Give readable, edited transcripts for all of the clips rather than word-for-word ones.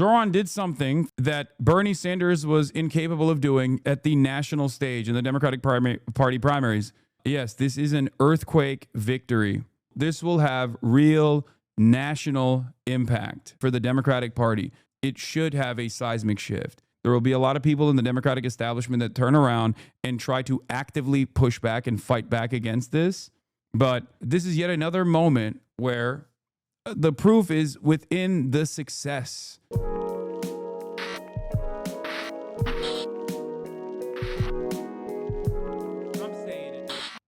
Zohran did something that Bernie Sanders was incapable of doing at the national stage in the Democratic Party primaries. Yes, this is an earthquake victory. This will have real national impact for the Democratic Party. It should have a seismic shift. There will be a lot of people in the Democratic establishment that turn around and try to actively push back and fight back against this. But this is yet another moment where the proof is within the success.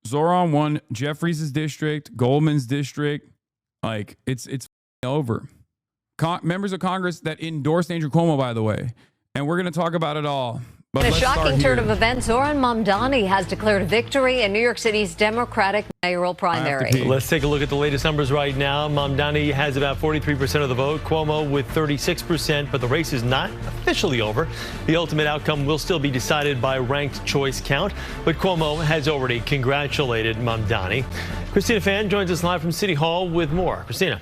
Zohran won Jeffries' district, Goldman's district. Like, it's over. Members of Congress that endorsed Andrew Cuomo, by the way. And we're going to talk about it all. But in a shocking turn of events, Zohran Mamdani has declared victory in New York City's Democratic mayoral primary. Let's take a look at the latest numbers right now. Mamdani has about 43% of the vote, Cuomo with 36%, but the race is not officially over. The ultimate outcome will still be decided by ranked choice count, but Cuomo has already congratulated Mamdani. Christina Fan joins us live from City Hall with more. Christina.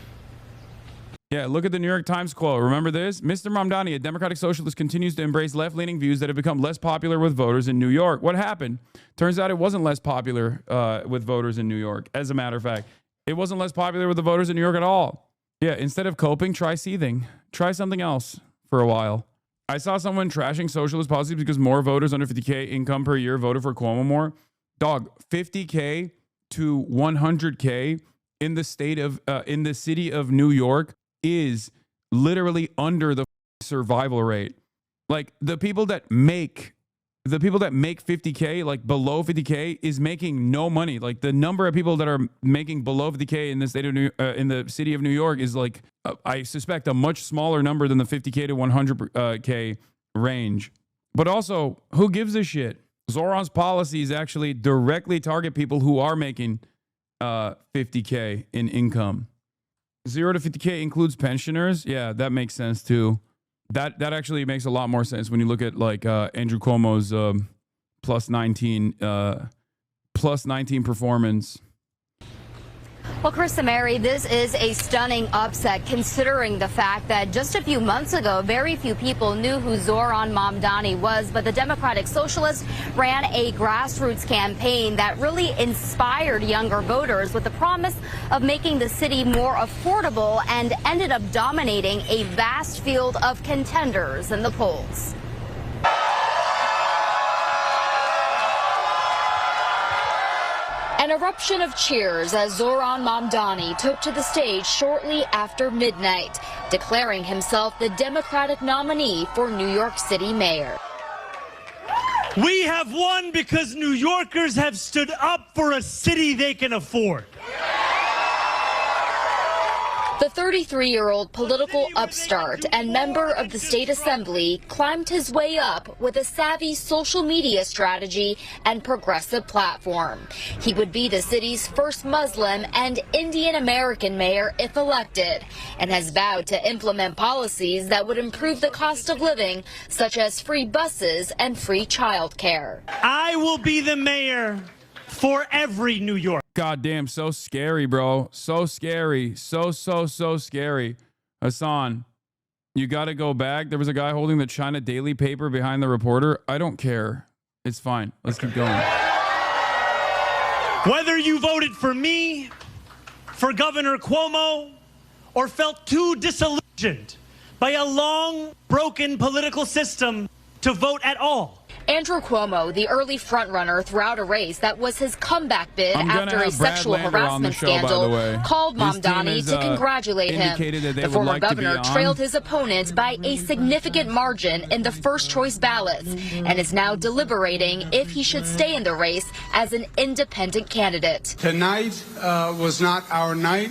Yeah, look at the New York Times quote. Remember this? Mr. Mamdani, a Democratic socialist, continues to embrace left-leaning views that have become less popular with voters in New York. What happened? Turns out it wasn't less popular with voters in New York. As a matter of fact, it wasn't less popular with the voters in New York at all. Yeah, instead of coping, try seething. Try something else for a while. I saw someone trashing socialist policies because more voters under 50K income per year voted for Cuomo more. Dog, 50K to 100K in the city of New York is literally under the survival rate. Like the people that make 50K, like below 50K, is making no money. Like the number of people that are making below 50K in the state of in the city of New York is like I suspect a much smaller number than the 50K to 100K range. But also, who gives a shit? Zohran's policies actually directly target people who are making 50K in income. 0 to 50K includes pensioners. Yeah, that makes sense too. That actually makes a lot more sense when you look at like Andrew Cuomo's plus 19 performance. Well, Chris and Mary, this is a stunning upset considering the fact that just a few months ago, very few people knew who Zohran Mamdani was, but the Democratic Socialist ran a grassroots campaign that really inspired younger voters with the promise of making the city more affordable and ended up dominating a vast field of contenders in the polls. An eruption of cheers as Zohran Mamdani took to the stage shortly after midnight, declaring himself the Democratic nominee for New York City mayor. We have won because New Yorkers have stood up for a city they can afford. The 33-year-old political upstart and member of the state assembly climbed his way up with a savvy social media strategy and progressive platform. He would be the city's first Muslim and Indian American mayor if elected, and has vowed to implement policies that would improve the cost of living, such as free buses and free childcare. I will be the mayor for every New Yorker. Goddamn, so scary, bro. So scary. So scary. Hasan, you got to go back. There was a guy holding the China Daily paper behind the reporter. I don't care. It's fine. Let's keep going. Whether you voted for me, for Governor Cuomo, or felt too disillusioned by a long, broken political system to vote at all. Andrew Cuomo, the early frontrunner throughout a race that was his comeback bid after a sexual harassment scandal, called Mamdani to congratulate him. The former governor trailed his opponent by a significant margin in the first choice ballots and is now deliberating if he should stay in the race as an independent candidate. Tonight was not our night.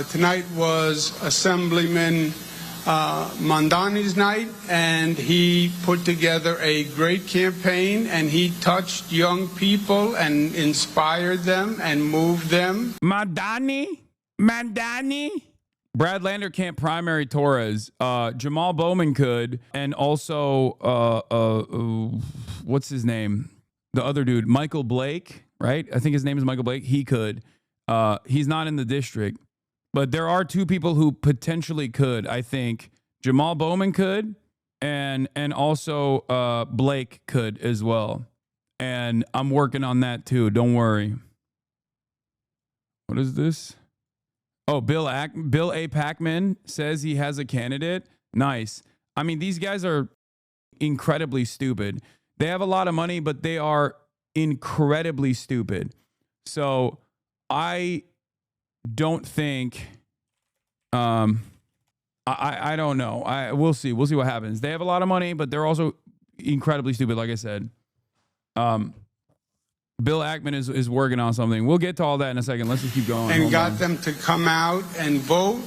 Tonight was Assemblyman Mamdani's night, and he put together a great campaign, and he touched young people and inspired them and moved them. Mamdani? Brad Lander can't primary Torres. Jamal Bowman could, and also what's his name? The other dude, Michael Blake, right? I think his name is Michael Blake. He could. He's not in the district. But there are two people who potentially could, I think, Jamal Bowman could, and also Blake could as well. And I'm working on that too. Don't worry. What is this? Oh, Bill A. Packman says he has a candidate. Nice. I mean, these guys are incredibly stupid. They have a lot of money, but they are incredibly stupid. So I don't think, I don't know. We'll see. We'll see what happens. They have a lot of money, but they're also incredibly stupid, like I said. Bill Ackman is working on something. We'll get to all that in a second. Let's just keep going. And got them to come out and vote.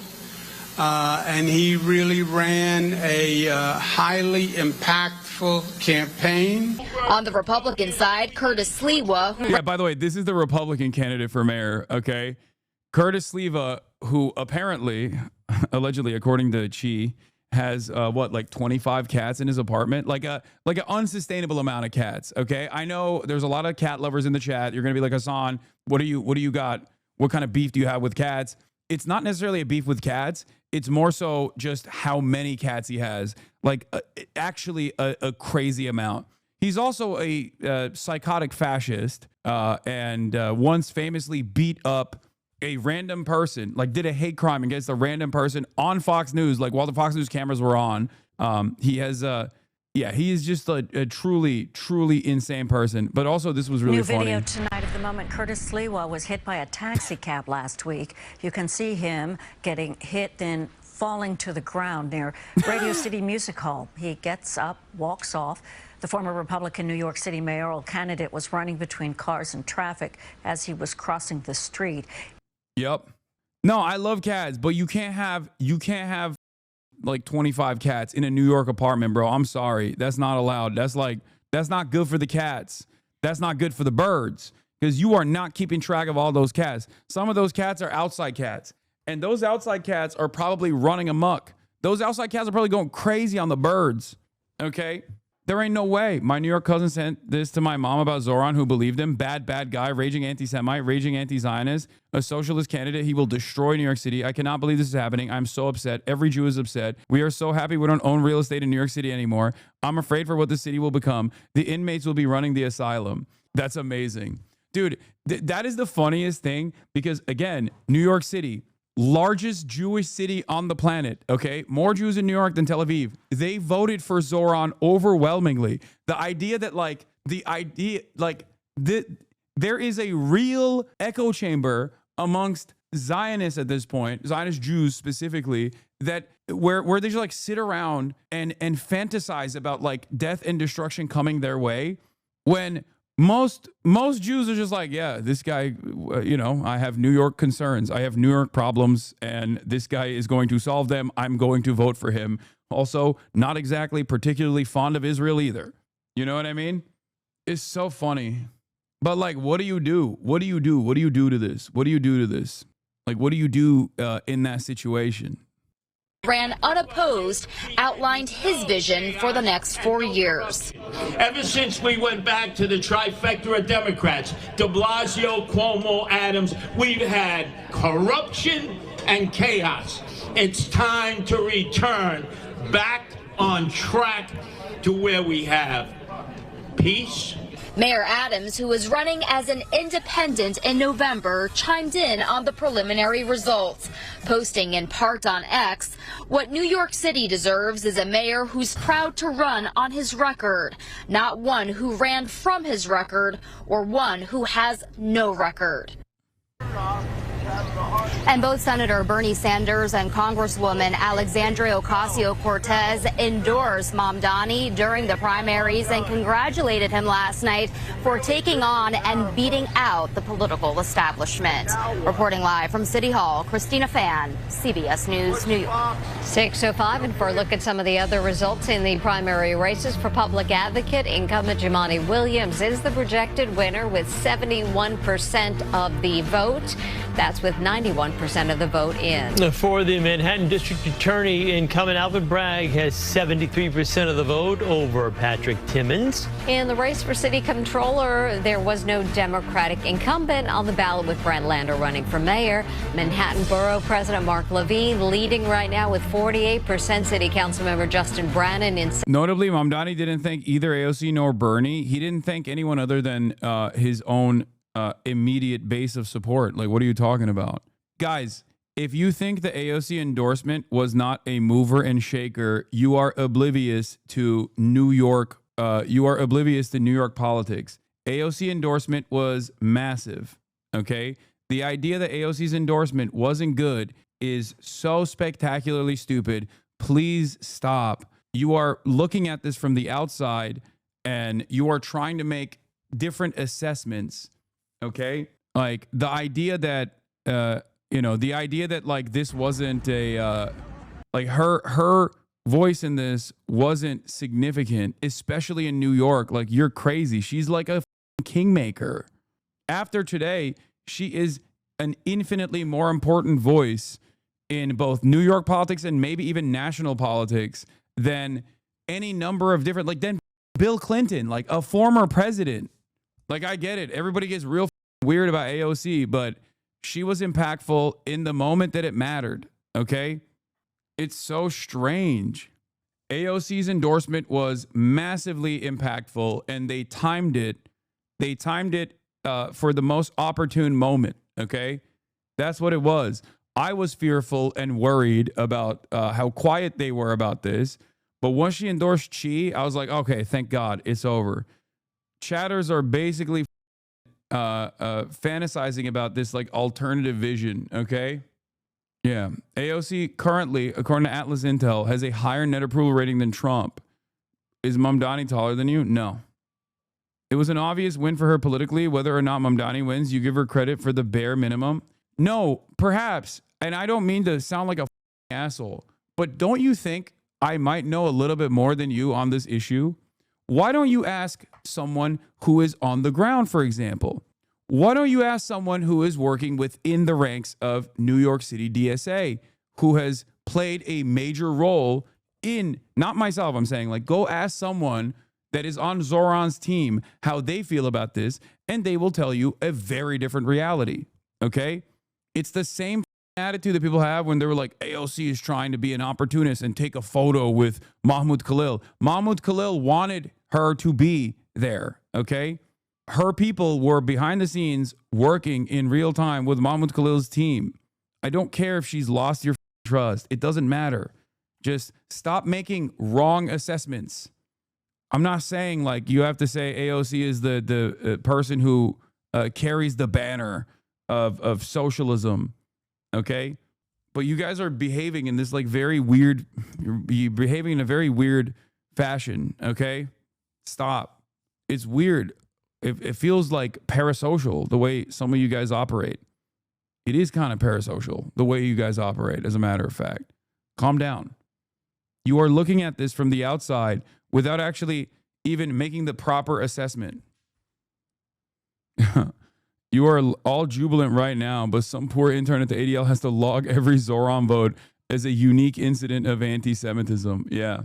And he really ran a highly impactful campaign. On the Republican side, Curtis Sliwa. Yeah, by the way, this is the Republican candidate for mayor, okay? Curtis Sliwa, who apparently, allegedly, according to Chi, has like 25 cats in his apartment, like an unsustainable amount of cats. Okay, I know there's a lot of cat lovers in the chat. You're gonna be like, Hasan, what do you got? What kind of beef do you have with cats? It's not necessarily a beef with cats. It's more so just how many cats he has. Like actually a crazy amount. He's also a psychotic fascist and once famously beat up a random person, like did a hate crime against a random person on Fox News, like while the Fox News cameras were on. He has, he is just a truly, truly insane person. But also, this was really funny. New video tonight of the moment Curtis Sliwa was hit by a taxi cab last week. You can see him getting hit, then falling to the ground near Radio City Music Hall. He gets up, walks off. The former Republican New York City mayoral candidate was running between cars and traffic as he was crossing the street. Yep. No, I love cats, but you can't have like 25 cats in a New York apartment, bro. I'm sorry. That's not allowed. That's not good for the cats. That's not good for the birds because you are not keeping track of all those cats. Some of those cats are outside cats, and those outside cats are probably running amok. Those outside cats are probably going crazy on the birds. Okay? There ain't no way. My New York cousin sent this to my mom about Zohran, who believed him. Bad guy, raging anti-Semite, raging anti-Zionist, a socialist candidate. He will destroy New York City. I cannot believe this is happening. I'm so upset. Every Jew is upset. We are so happy we don't own real estate in New York City anymore. I'm afraid for what the city will become. The inmates will be running the asylum. That's amazing. Dude, that is the funniest thing because, again, New York City, largest Jewish city on the planet, okay? More Jews in New York than Tel Aviv. They voted for Zohran overwhelmingly. The idea that, there is a real echo chamber amongst Zionists at this point, Zionist Jews specifically, that where they just like sit around and fantasize about like death and destruction coming their way when most Jews are just like, yeah, this guy, I have New York concerns. I have New York problems, and this guy is going to solve them. I'm going to vote for him. Also, not exactly particularly fond of Israel either. You know what I mean? It's so funny. But, like, what do you do? What do you do? What do you do to this? What do you do to this? Like, what do you do in that situation? Ran unopposed, outlined his vision for the next 4 years. Ever since we went back to the trifecta of Democrats, de Blasio, Cuomo, Adams, we've had corruption and chaos. It's time to return back on track to where we have peace. Mayor Adams, who was running as an independent in November, chimed in on the preliminary results, posting in part on X, "What New York City deserves is a mayor who's proud to run on his record, not one who ran from his record or one who has no record." And both Senator Bernie Sanders and Congresswoman Alexandria Ocasio-Cortez endorsed Mamdani during the primaries and congratulated him last night for taking on and beating out the political establishment. Reporting live from City Hall, Christina Fan, CBS News, New York. 6:05, and for a look at some of the other results in the primary races for public advocate, incumbent Jumaane Williams is the projected winner with 71% of the vote. That's with 91% of the vote in. For the Manhattan District Attorney, incumbent Alvin Bragg has 73% of the vote over Patrick Timmons. In the race for city controller, there was no Democratic incumbent on the ballot, with Brent Lander running for mayor. Manhattan Borough President Mark Levine leading right now with 48%. City Council member Justin Brannan in. Notably, Mamdani didn't thank either AOC nor Bernie. He didn't thank anyone other than his own immediate base of support. Like, what are you talking about? Guys, if you think the AOC endorsement was not a mover and shaker, you are oblivious to New York. You are oblivious to New York politics. AOC endorsement was massive. Okay. The idea that AOC's endorsement wasn't good is so spectacularly stupid. Please stop. You are looking at this from the outside and you are trying to make different assessments. Okay. Like the idea that, the idea that like this wasn't like her voice in this wasn't significant, especially in New York. Like, you're crazy. She's like a kingmaker. After today, she is an infinitely more important voice in both New York politics and maybe even national politics than any number of different, like, than Bill Clinton, like a former president. Like, I get it. Everybody gets real weird about AOC, but she was impactful in the moment that it mattered. Okay. It's so strange. AOC's endorsement was massively impactful, and they timed it. They timed it for the most opportune moment. Okay. That's what it was. I was fearful and worried about how quiet they were about this. But once she endorsed Chi, I was like, okay, thank God it's over. Chatters are basically fantasizing about this like alternative vision. Okay. Yeah. AOC currently, according to Atlas Intel, has a higher net approval rating than Trump. Is Mamdani taller than you? No. It was an obvious win for her politically. Whether or not Mamdani wins, you give her credit for the bare minimum. No, perhaps. And I don't mean to sound like a asshole, but don't you think I might know a little bit more than you on this issue? Why don't you ask someone who is on the ground, for example? Why don't you ask someone who is working within the ranks of New York City DSA, who has played a major role in, not myself, I'm saying, like, go ask someone that is on Zohran's team how they feel about this, and they will tell you a very different reality. Okay? It's the same attitude that people have when they were like, AOC is trying to be an opportunist and take a photo with Mahmoud Khalil. Mahmoud Khalil wanted her to be there. Okay? Her people were behind the scenes working in real time with Mahmoud Khalil's team. I don't care if she's lost your trust. It doesn't matter. Just stop making wrong assessments. I'm not saying like you have to say AOC is the person who carries the banner of socialism. Okay. But you guys are behaving in this like very weird, you're behaving in a very weird fashion. Okay. Stop. It's weird. It feels like parasocial the way some of you guys operate. It is kind of parasocial the way you guys operate, as a matter of fact. Calm down. You are looking at this from the outside without actually even making the proper assessment. You are all jubilant right now, but some poor intern at the ADL has to log every Zohran vote as a unique incident of anti-Semitism. Yeah.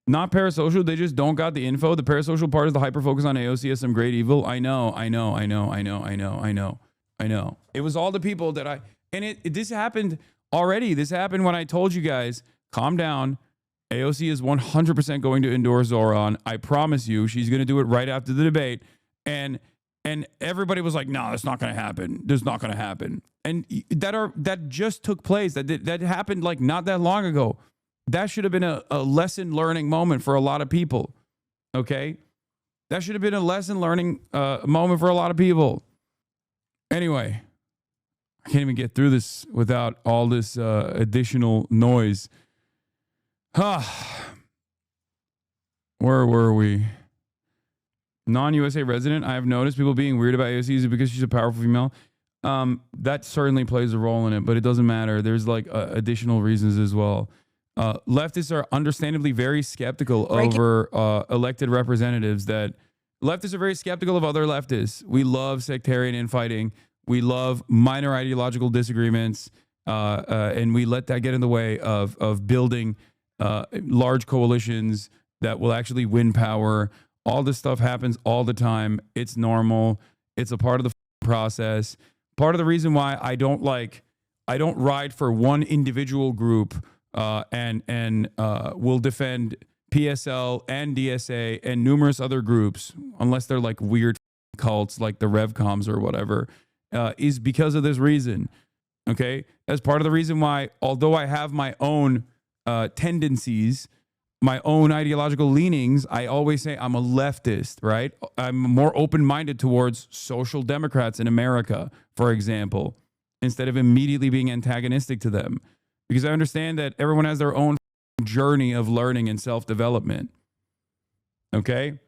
Not parasocial. They just don't got the info. The parasocial part is the hyper focus on AOC as some great evil. I know. It was all the people that this happened already. This happened when I told you guys, calm down. AOC is 100% going to endorse Zohran. I promise you, she's going to do it right after the debate. And everybody was like, no, that's not going to happen. That's not going to happen. And that just took place. That happened like not that long ago. That should have been a lesson learning moment for a lot of people. Okay. That should have been a lesson learning moment for a lot of people. Anyway, I can't even get through this without all this additional noise. Where were we? Non-USA resident. I have noticed people being weird about AOC because she's a powerful female. That certainly plays a role in it, but it doesn't matter. There's like additional reasons as well. Leftists are understandably very skeptical over elected representatives. That leftists are very skeptical of other leftists. We love sectarian infighting. We love minor ideological disagreements, and we let that get in the way of building large coalitions that will actually win power. All this stuff happens all the time. It's normal. It's a part of the process. Part of the reason why I don't ride for one individual group and will defend PSL and DSA and numerous other groups, unless they're like weird cults like the Revcoms or whatever, is because of this reason. Okay, as part of the reason why, although I have my own tendencies, my own ideological leanings, I always say I'm a leftist, right? I'm more open-minded towards social democrats in America, for example, instead of immediately being antagonistic to them, because I understand that everyone has their own journey of learning and self-development. Okay?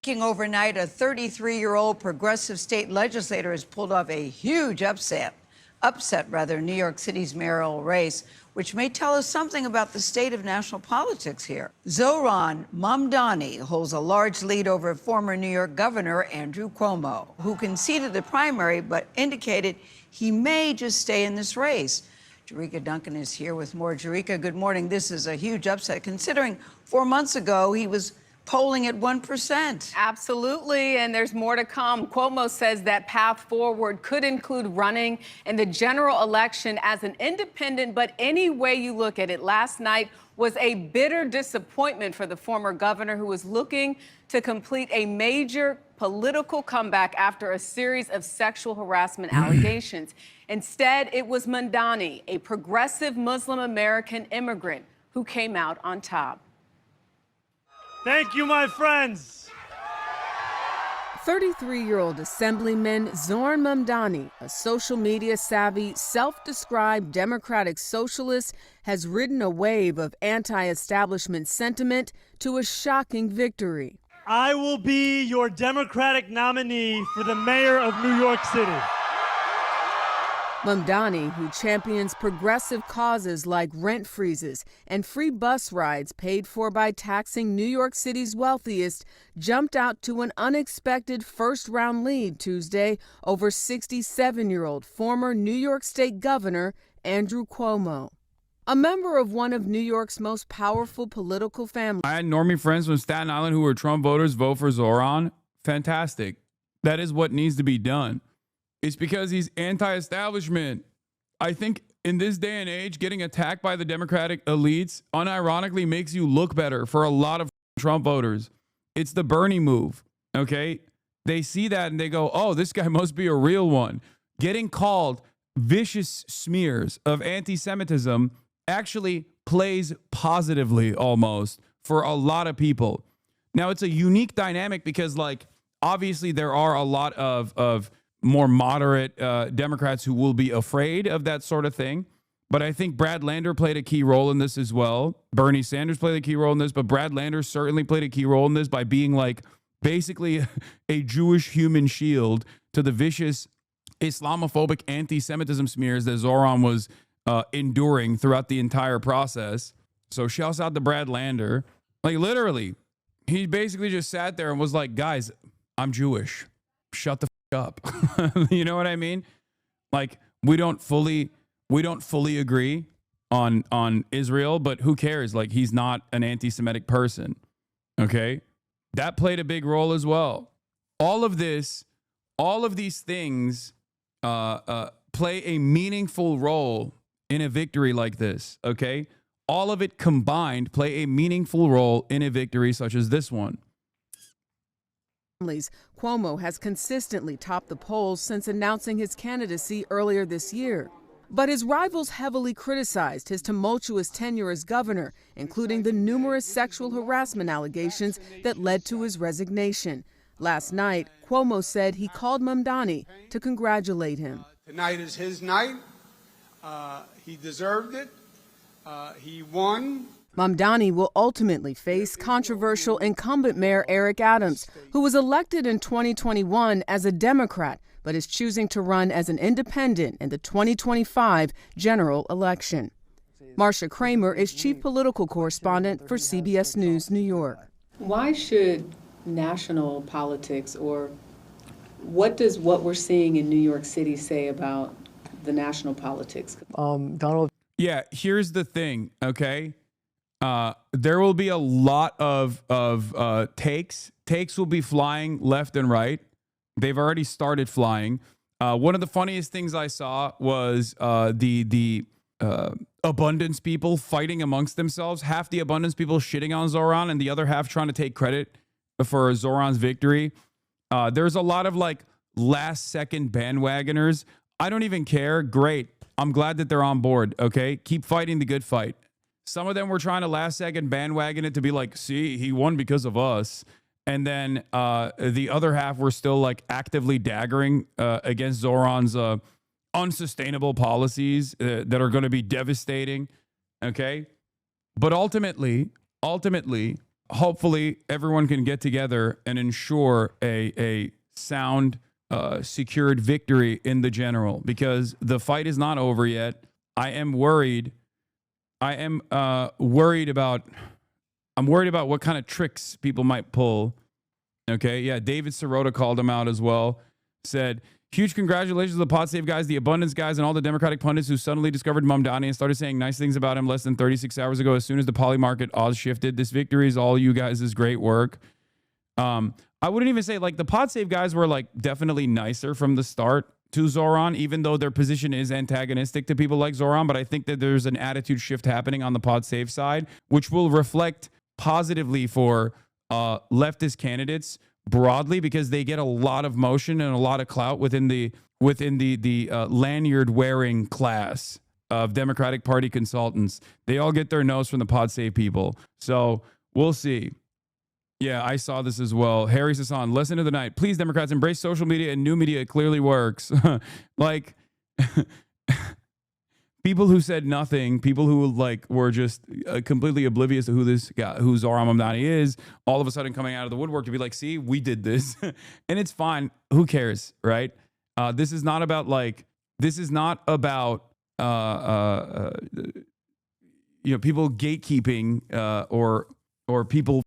Overnight, a 33-year-old progressive state legislator has pulled off a huge upset New York City's mayoral race, which may tell us something about the state of national politics here. Zohran Mamdani holds a large lead over former New York Governor Andrew Cuomo, who conceded the primary but indicated he may just stay in this race. Jerika Duncan is here with more. Jerika, good morning. This is a huge upset, considering 4 months ago he was polling at 1%. Absolutely, and there's more to come. Cuomo says that path forward could include running in the general election as an independent, but any way you look at it, last night was a bitter disappointment for the former governor, who was looking to complete a major political comeback after a series of sexual harassment allegations. Instead, it was Mamdani, a progressive Muslim American immigrant, who came out on top. Thank you, my friends. 33-year-old Assemblyman Zohran Mamdani, a social media savvy, self-described democratic socialist, has ridden a wave of anti-establishment sentiment to a shocking victory. I will be your Democratic nominee for the mayor of New York City. Mamdani, who champions progressive causes like rent freezes and free bus rides paid for by taxing New York City's wealthiest, jumped out to an unexpected first-round lead Tuesday over 67-year-old former New York State Governor Andrew Cuomo. A member of one of New York's most powerful political families. I had normie friends from Staten Island who were Trump voters vote for Zohran. Fantastic. That is what needs to be done. It's because he's anti-establishment. I think in this day and age, getting attacked by the Democratic elites unironically makes you look better for a lot of Trump voters. It's the Bernie move, okay? They see that and they go, oh, this guy must be a real one. Getting called vicious smears of anti-Semitism actually plays positively almost for a lot of people. Now, it's a unique dynamic because, like, obviously there are a lot of more moderate Democrats who will be afraid of that sort of thing. But I think Brad Lander played a key role in this as well. Bernie Sanders played a key role in this, but Brad Lander certainly played a key role in this by being like basically a Jewish human shield to the vicious Islamophobic anti-Semitism smears that Zohran was enduring throughout the entire process. So shouts out to Brad Lander. Like literally, he basically just sat there and was like, guys, I'm Jewish. Shut the up. You know what I mean? Like we don't fully agree on Israel, but who cares? Like he's not an anti-Semitic person. Okay? That played a big role as well. All of these things play a meaningful role in a victory like this. Okay? All of it combined play a meaningful role in a victory such as this one. Cuomo has consistently topped the polls since announcing his candidacy earlier this year. But his rivals heavily criticized his tumultuous tenure as governor, including the numerous sexual harassment allegations that led to his resignation. Last night, Cuomo said he called Mamdani to congratulate him. Tonight is his night. He deserved it. He won. Mamdani will ultimately face controversial incumbent Mayor Eric Adams, who was elected in 2021 as a Democrat, but is choosing to run as an independent in the 2025 general election. Marcia Kramer is chief political correspondent for CBS News, New York. Why should national politics or What does what we're seeing in New York City say about the national politics? Donald. Yeah, here's the thing, okay? There will be a lot of takes. Takes will be flying left and right. They've already started flying. One of the funniest things I saw was the abundance people fighting amongst themselves. Half the abundance people shitting on Zohran and the other half trying to take credit for Zohran's victory. There's a lot of like last second bandwagoners. I don't even care. Great. I'm glad that they're on board. Okay. Keep fighting the good fight. Some of them were trying to last second bandwagon it to be like, see, he won because of us. And then the other half were still like actively daggering against Zohran's unsustainable policies that are going to be devastating. Okay. But ultimately, hopefully everyone can get together and ensure a sound, secured victory in the general, because the fight is not over yet. I am worried. I'm worried about what kind of tricks people might pull. Okay. Yeah. David Sirota called him out as well. Said, huge congratulations to the Pod Save guys, the Abundance guys, and all the Democratic pundits who suddenly discovered Mamdani and started saying nice things about him less than 36 hours ago. As soon as the poly market odds shifted, this victory is all you guys' great work. I wouldn't even say like the Pod Save guys were like definitely nicer from the start to Zohran, even though their position is antagonistic to people like Zohran. But I think that there's an attitude shift happening on the Pod Save side, which will reflect positively for leftist candidates broadly, because they get a lot of motion and a lot of clout within the lanyard wearing class of Democratic Party consultants. They all get their nose from the Pod Save people. So we'll see. Yeah, I saw this as well. Harry Hassan, lesson of the night. Please, Democrats, embrace social media and new media. It clearly works. Like people who said nothing, people who like were just completely oblivious to who this guy, who Zohran Mamdani is, all of a sudden coming out of the woodwork to be like, see, we did this. And it's fine. Who cares, right? This is not about people gatekeeping or people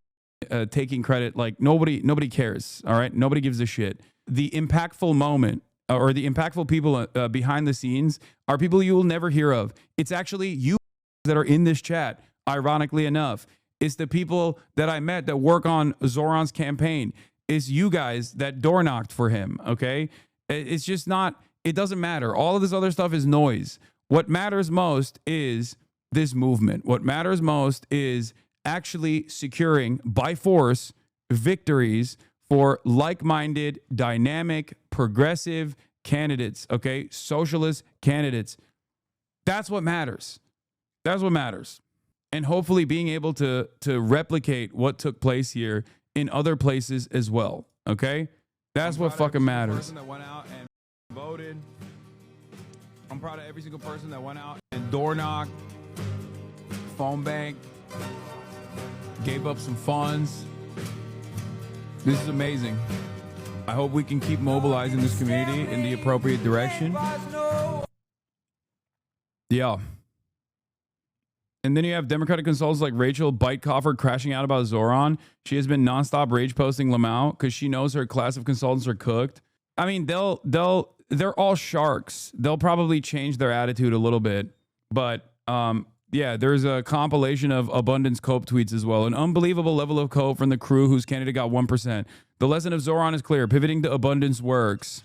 taking credit. Like nobody cares. All right. Nobody gives a shit. The impactful moment or the impactful people behind the scenes are people you will never hear of. It's actually you that are in this chat. Ironically enough, it's the people that I met that work on Zohran's campaign. It's you guys that door knocked for him. Okay. It's just not, it doesn't matter. All of this other stuff is noise. What matters most is this movement. What matters most is actually securing by force victories for like-minded, dynamic, progressive candidates, okay? Socialist candidates. That's what matters. That's what matters. And hopefully being able to replicate what took place here in other places as well, okay? That's what fucking matters. That went out and voted. I'm proud of every single person that went out and door knocked, phone bank, gave up some funds. This is amazing. I hope we can keep mobilizing this community in the appropriate direction. Yeah. And then you have Democratic consultants like Rachel Bytecoffer crashing out about Zohran. She has been nonstop rage posting Lamau because she knows her class of consultants are cooked. I mean, they're all sharks. They'll probably change their attitude a little bit, but yeah, there's a compilation of abundance cope tweets as well. An unbelievable level of cope from the crew whose candidate got 1%. The lesson of Zohran is clear. Pivoting to abundance works.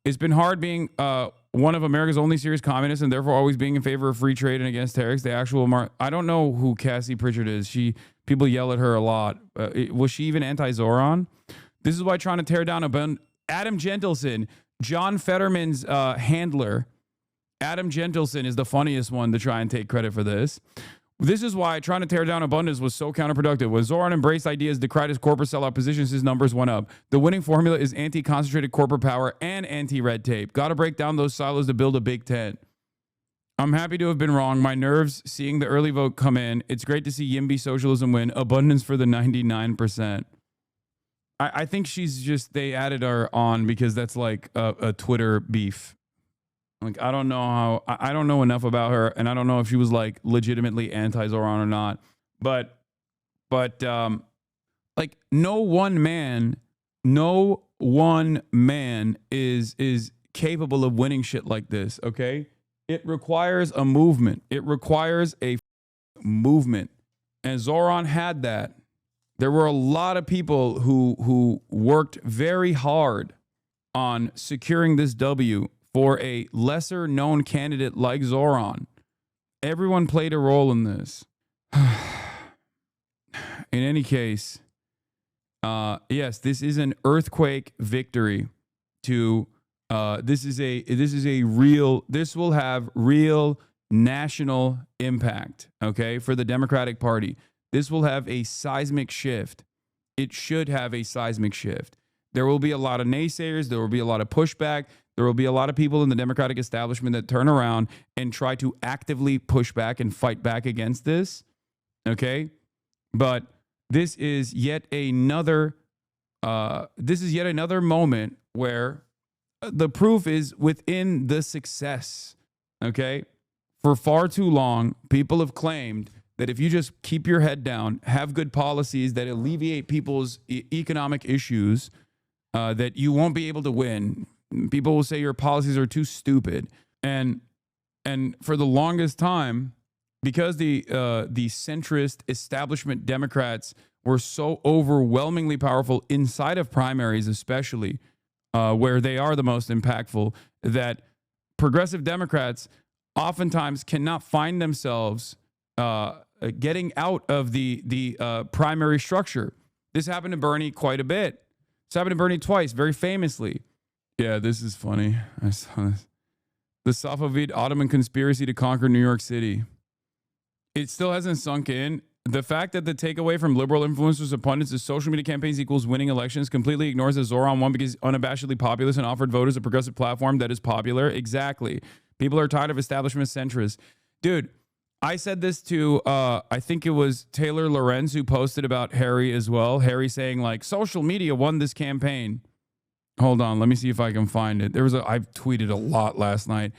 It's been hard being one of America's only serious communists and therefore always being in favor of free trade and against tariffs. The actual I don't know who Cassie Pritchard is. People yell at her a lot. Was she even anti-Zohran? This is why trying to tear down Adam Gentleson, John Fetterman's handler. Adam Gentleson is the funniest one to try and take credit for this. This is why trying to tear down abundance was so counterproductive. When Zohran embraced ideas, decried his corporate sellout positions, his numbers went up. The winning formula is anti-concentrated corporate power and anti-red tape. Got to break down those silos to build a big tent. I'm happy to have been wrong. My nerves seeing the early vote come in. It's great to see YIMBY socialism win. Abundance for the 99%. I think they added her on because that's like a Twitter beef. Like, I don't know enough about her, and I don't know if she was like legitimately anti-Zohran or not. But like no one man one man is capable of winning shit like this, okay? It requires a movement. It requires a movement. And Zohran had that. There were a lot of people who worked very hard on securing this W for a lesser known candidate like Zohran. Everyone played a role in this. In any case, yes, this is an earthquake victory to this will have real national impact, okay, for the Democratic Party. This will have a seismic shift. It should have a seismic shift. There will be a lot of naysayers. There will be a lot of pushback. There will be a lot of people in the Democratic establishment that turn around and try to actively push back and fight back against this, okay? But this is yet another moment where the proof is within the success, okay? For far too long, people have claimed that if you just keep your head down, have good policies that alleviate people's economic issues, that you won't be able to win. People will say your policies are too stupid. And for the longest time, because the centrist establishment Democrats were so overwhelmingly powerful inside of primaries, especially where they are the most impactful, that progressive Democrats oftentimes cannot find themselves getting out of the primary structure. This happened to Bernie quite a bit. It's happened to Bernie twice, very famously. Yeah, this is funny. I saw this. The Safavid Ottoman conspiracy to conquer New York City. It still hasn't sunk in. The fact that the takeaway from liberal influencers and pundits is social media campaigns equals winning elections completely ignores that Zohran won because he's unabashedly populist and offered voters a progressive platform that is popular. Exactly. People are tired of establishment centrists. Dude, I said this to, I think it was Taylor Lorenz who posted about Harry as well. Harry saying like, social media won this campaign. Hold on, let me see if I can find it. I've tweeted a lot last night.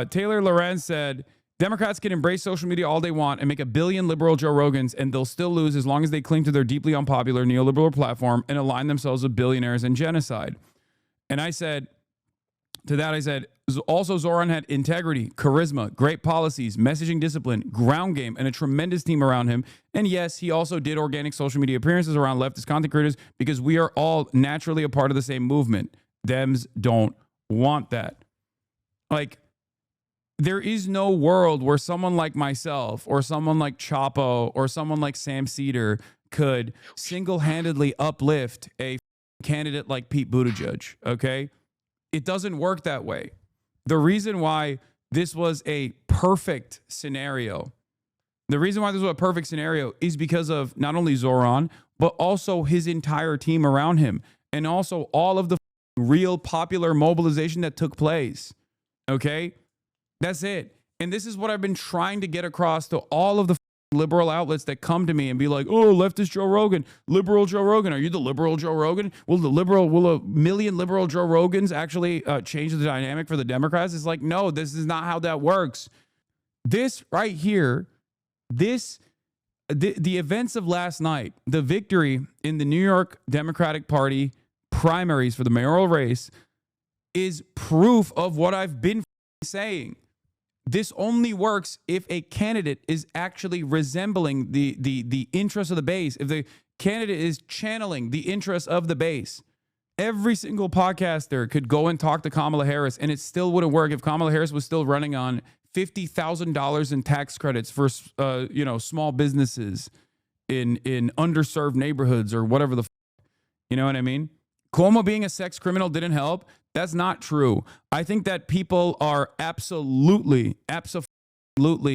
Taylor Lorenz said, Democrats can embrace social media all they want and make a billion liberal Joe Rogans, and they'll still lose as long as they cling to their deeply unpopular neoliberal platform and align themselves with billionaires and genocide. And I said, to that I said, also Zohran had integrity, charisma, great policies, messaging discipline, ground game, and a tremendous team around him. And yes, he also did organic social media appearances around leftist content creators because we are all naturally a part of the same movement. Dems don't want that. Like, there is no world where someone like myself or someone like Chapo or someone like Sam Cedar could single-handedly uplift a candidate like Pete Buttigieg, okay? It doesn't work that way. The reason why this was a perfect scenario, is because of not only Zohran, but also his entire team around him, and also all of the real popular mobilization that took place, okay? That's it. And this is what I've been trying to get across to all of the liberal outlets that come to me and be like, oh, leftist Joe Rogan, liberal Joe Rogan. Are you the liberal Joe Rogan? Will a million liberal Joe Rogans actually change the dynamic for the Democrats? It's like, no, this is not how that works. This right here, the events of last night, the victory in the New York Democratic Party primaries for the mayoral race is proof of what I've been saying. This only works if a candidate is actually resembling the interests of the base. If the candidate is channeling the interests of the base. Every single podcaster could go and talk to Kamala Harris, and it still wouldn't work if Kamala Harris was still running on $50,000 in tax credits for small businesses in underserved neighborhoods or whatever the you know what I mean? Cuomo being a sex criminal didn't help. That's not true. I think that people are absolutely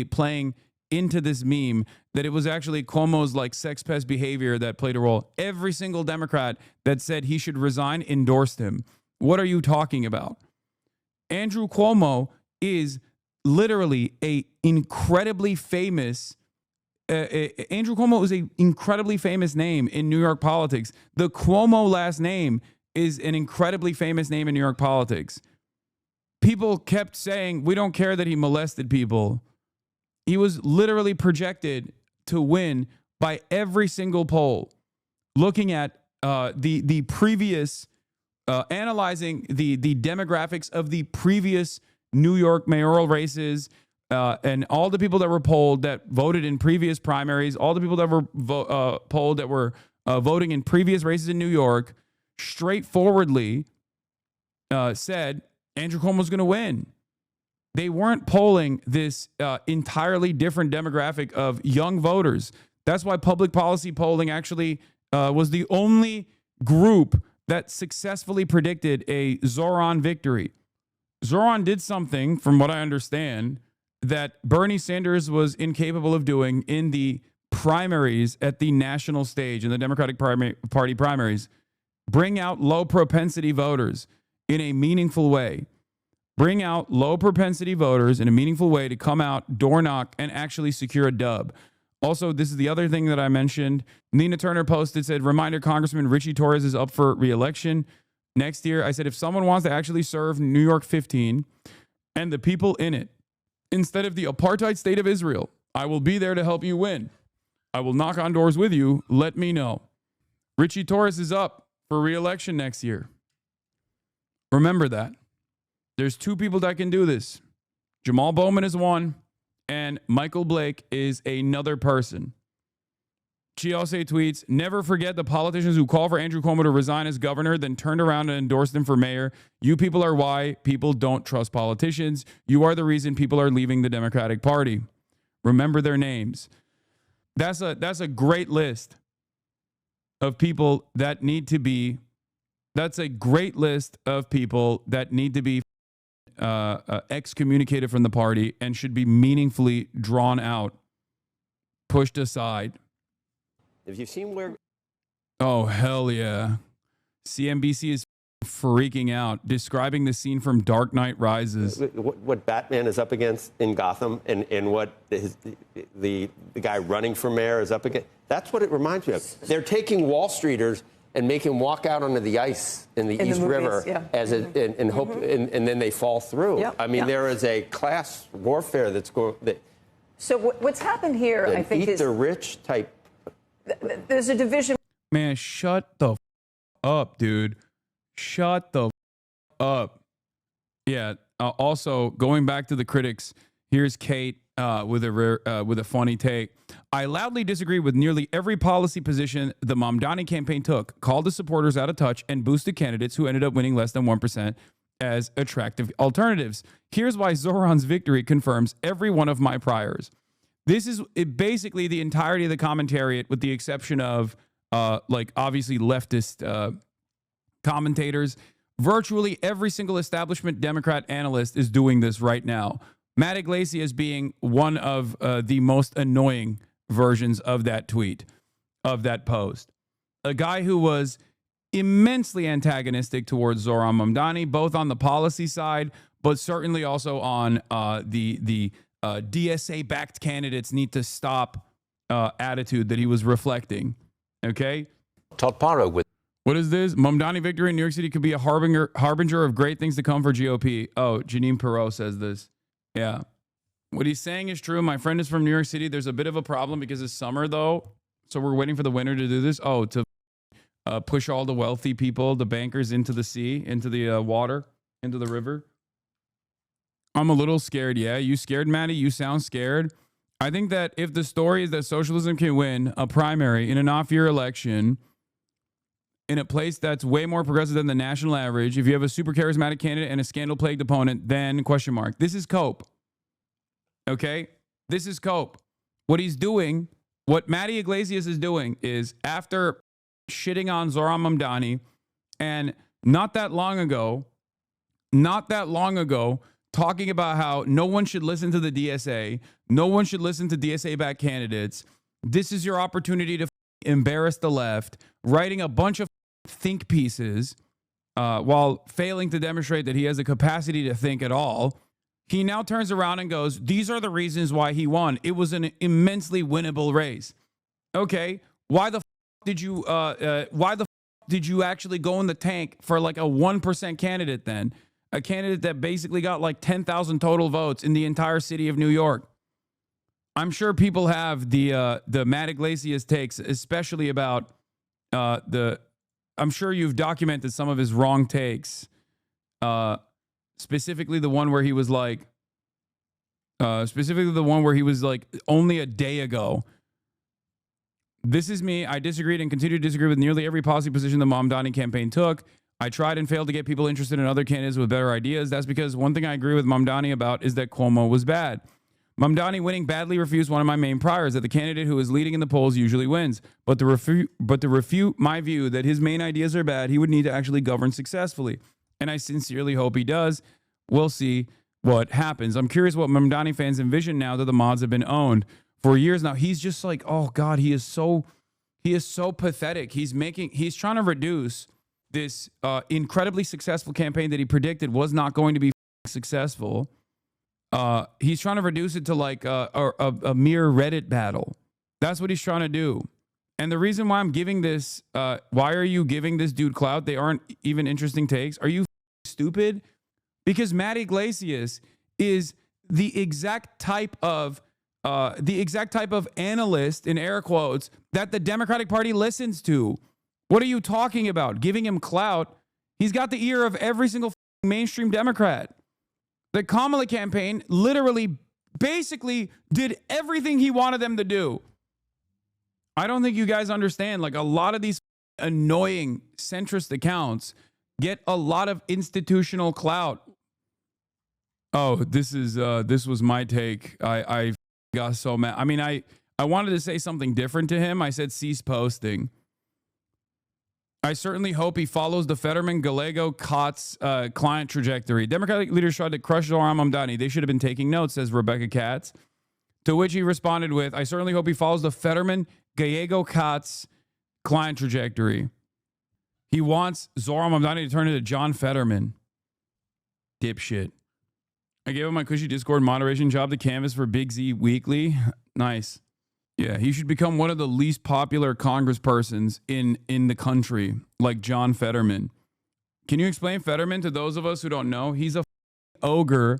playing into this meme that it was actually Cuomo's like sex pest behavior that played a role. Every single Democrat that said he should resign endorsed him. What are you talking about? Andrew Cuomo is literally incredibly famous. Andrew Cuomo is an incredibly famous name in New York politics. The Cuomo last name is an incredibly famous name in New York politics. People kept saying, we don't care that he molested people. He was literally projected to win by every single poll. Looking at the previous analyzing the demographics of the previous New York mayoral races, and all the people that were polled that voted in previous primaries, all the people that were polled that were voting in previous races in New York, straightforwardly said Andrew Cuomo was going to win. They weren't polling this entirely different demographic of young voters. That's why public policy polling actually was the only group that successfully predicted a Zohran victory. Zohran did something, from what I understand, that Bernie Sanders was incapable of doing in the primaries at the national stage, in the Democratic Party primaries. Bring out low propensity voters in a meaningful way. Bring out low propensity voters in a meaningful way to come out, door knock, and actually secure a dub. Also, this is the other thing that I mentioned. Nina Turner posted, said, reminder, Congressman Richie Torres is up for re-election next year. I said, if someone wants to actually serve New York 15 and the people in it, instead of the apartheid state of Israel, I will be there to help you win. I will knock on doors with you. Let me know. Richie Torres is up for re-election next year. Remember that. There's two people that can do this. Jamal Bowman is one, and Michael Blake is another person. Chiose tweets, never forget the politicians who call for Andrew Cuomo to resign as governor, then turned around and endorsed him for mayor. You people are why people don't trust politicians. You are the reason people are leaving the Democratic Party. Remember their names. That's a great list of people that need to be, that's a great list of people that need to be excommunicated from the party and should be meaningfully drawn out, pushed aside. Have you seen where? Oh, hell yeah. CNBC is freaking out, describing the scene from Dark Knight Rises. What Batman is up against in Gotham and what the guy running for mayor is up against. That's what it reminds me of. They're taking Wall Streeters and make him walk out onto the ice in the East River as and hope, and then they fall through. Yep, I mean, there is a class warfare that's going. So what's happened here, I think, is the rich type. There's a division. Man, shut the up, dude. Shut the up. Yeah. Also, going back to the critics, here's Kate with a funny take. I loudly disagree with nearly every policy position the Mamdani campaign took, called the supporters out of touch, and boosted candidates who ended up winning less than 1% as attractive alternatives. Here's why Zohran's victory confirms every one of my priors. This is basically the entirety of the commentariat, with the exception of obviously leftist commentators. Virtually every single establishment Democrat analyst is doing this right now. Matt Iglesias being one of the most annoying versions of that tweet, of that post. A guy who was immensely antagonistic towards Zohran Mamdani, both on the policy side, but certainly also on the DSA-backed candidates need to stop attitude that he was reflecting. Okay? Todd Parro with. What is this? Mamdani victory in New York City could be a harbinger of great things to come for GOP. Oh, Janine Perot says this. Yeah. What he's saying is true. My friend is from New York City. There's a bit of a problem because it's summer, though. So we're waiting for the winter to do this. Oh, to push all the wealthy people, the bankers, into the sea, into the water, into the river. I'm a little scared. Yeah. You scared, Maddie? You sound scared. I think that if the story is that socialism can win a primary in an off-year election in a place that's way more progressive than the national average, if you have a super charismatic candidate and a scandal-plagued opponent, then question mark. This is cope. Okay? This is cope. What he's doing, what Matty Iglesias is doing, is after shitting on Zohran Mamdani, and not that long ago, talking about how no one should listen to the DSA, no one should listen to DSA-backed candidates. This is your opportunity to embarrass the left, writing a bunch of think pieces while failing to demonstrate that he has the capacity to think at all. He now turns around and goes, these are the reasons why he won. It was an immensely winnable race. Okay, why the did you actually go in the tank for like a 1% candidate then? A candidate that basically got like 10,000 total votes in the entire city of New York. I'm sure people have the Matt Iglesias takes, especially about the I'm sure you've documented some of his wrong takes. Specifically the one where he was like, only a day ago. This is me. I disagreed and continue to disagree with nearly every policy position the Mamdani campaign took. I tried and failed to get people interested in other candidates with better ideas. That's because one thing I agree with Mamdani about is that Cuomo was bad. Mamdani winning badly refused one of my main priors, that the candidate who is leading in the polls usually wins. But to refute my view that his main ideas are bad, he would need to actually govern successfully. And I sincerely hope he does. We'll see what happens. I'm curious what Mamdani fans envision now that the mods have been owned for years now. He's just like, oh God, he is so pathetic. He's trying to reduce this incredibly successful campaign that he predicted was not going to be successful. He's trying to reduce it to like a mere Reddit battle. That's what he's trying to do. And the reason why I'm giving this, why are you giving this dude clout? They aren't even interesting takes. Are you stupid? Because Matt Iglesias is the exact type of analyst, in air quotes, that the Democratic Party listens to. What are you talking about? Giving him clout? He's got the ear of every single mainstream Democrat. The Kamala campaign literally, basically did everything he wanted them to do. I don't think you guys understand. Like, a lot of these annoying centrist accounts get a lot of institutional clout. Oh, this was my take. I got so mad. I mean, I wanted to say something different to him. I said cease posting. I certainly hope he follows the Fetterman-Gallego-Kotz client trajectory. Democratic leaders tried to crush Zohran Mamdani. They should have been taking notes, says Rebecca Katz. To which he responded with, I certainly hope he follows the Fetterman-Gallego-Kotz client trajectory. He wants Zohran Mamdani to turn into John Fetterman. Dipshit. I gave him my cushy Discord moderation job to canvas for Big Z Weekly. Nice. Yeah, he should become one of the least popular congresspersons in the country, like John Fetterman. Can you explain Fetterman to those of us who don't know? He's a ogre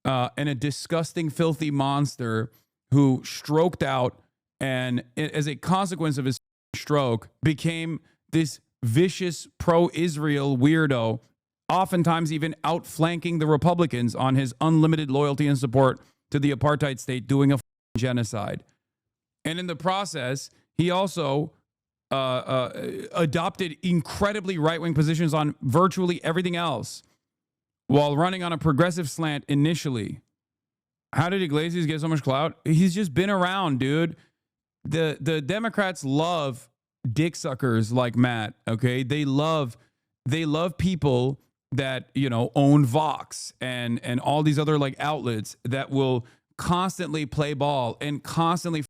and a disgusting, filthy monster who stroked out and, as a consequence of his stroke, became this vicious pro-Israel weirdo, oftentimes even outflanking the Republicans on his unlimited loyalty and support to the apartheid state doing a genocide. And in the process, he also adopted incredibly right-wing positions on virtually everything else while running on a progressive slant initially. How did Iglesias get so much clout? He's just been around, dude. The Democrats love dick suckers like Matt, okay? They love people that, you know, own Vox and all these other like outlets that will constantly play ball and constantly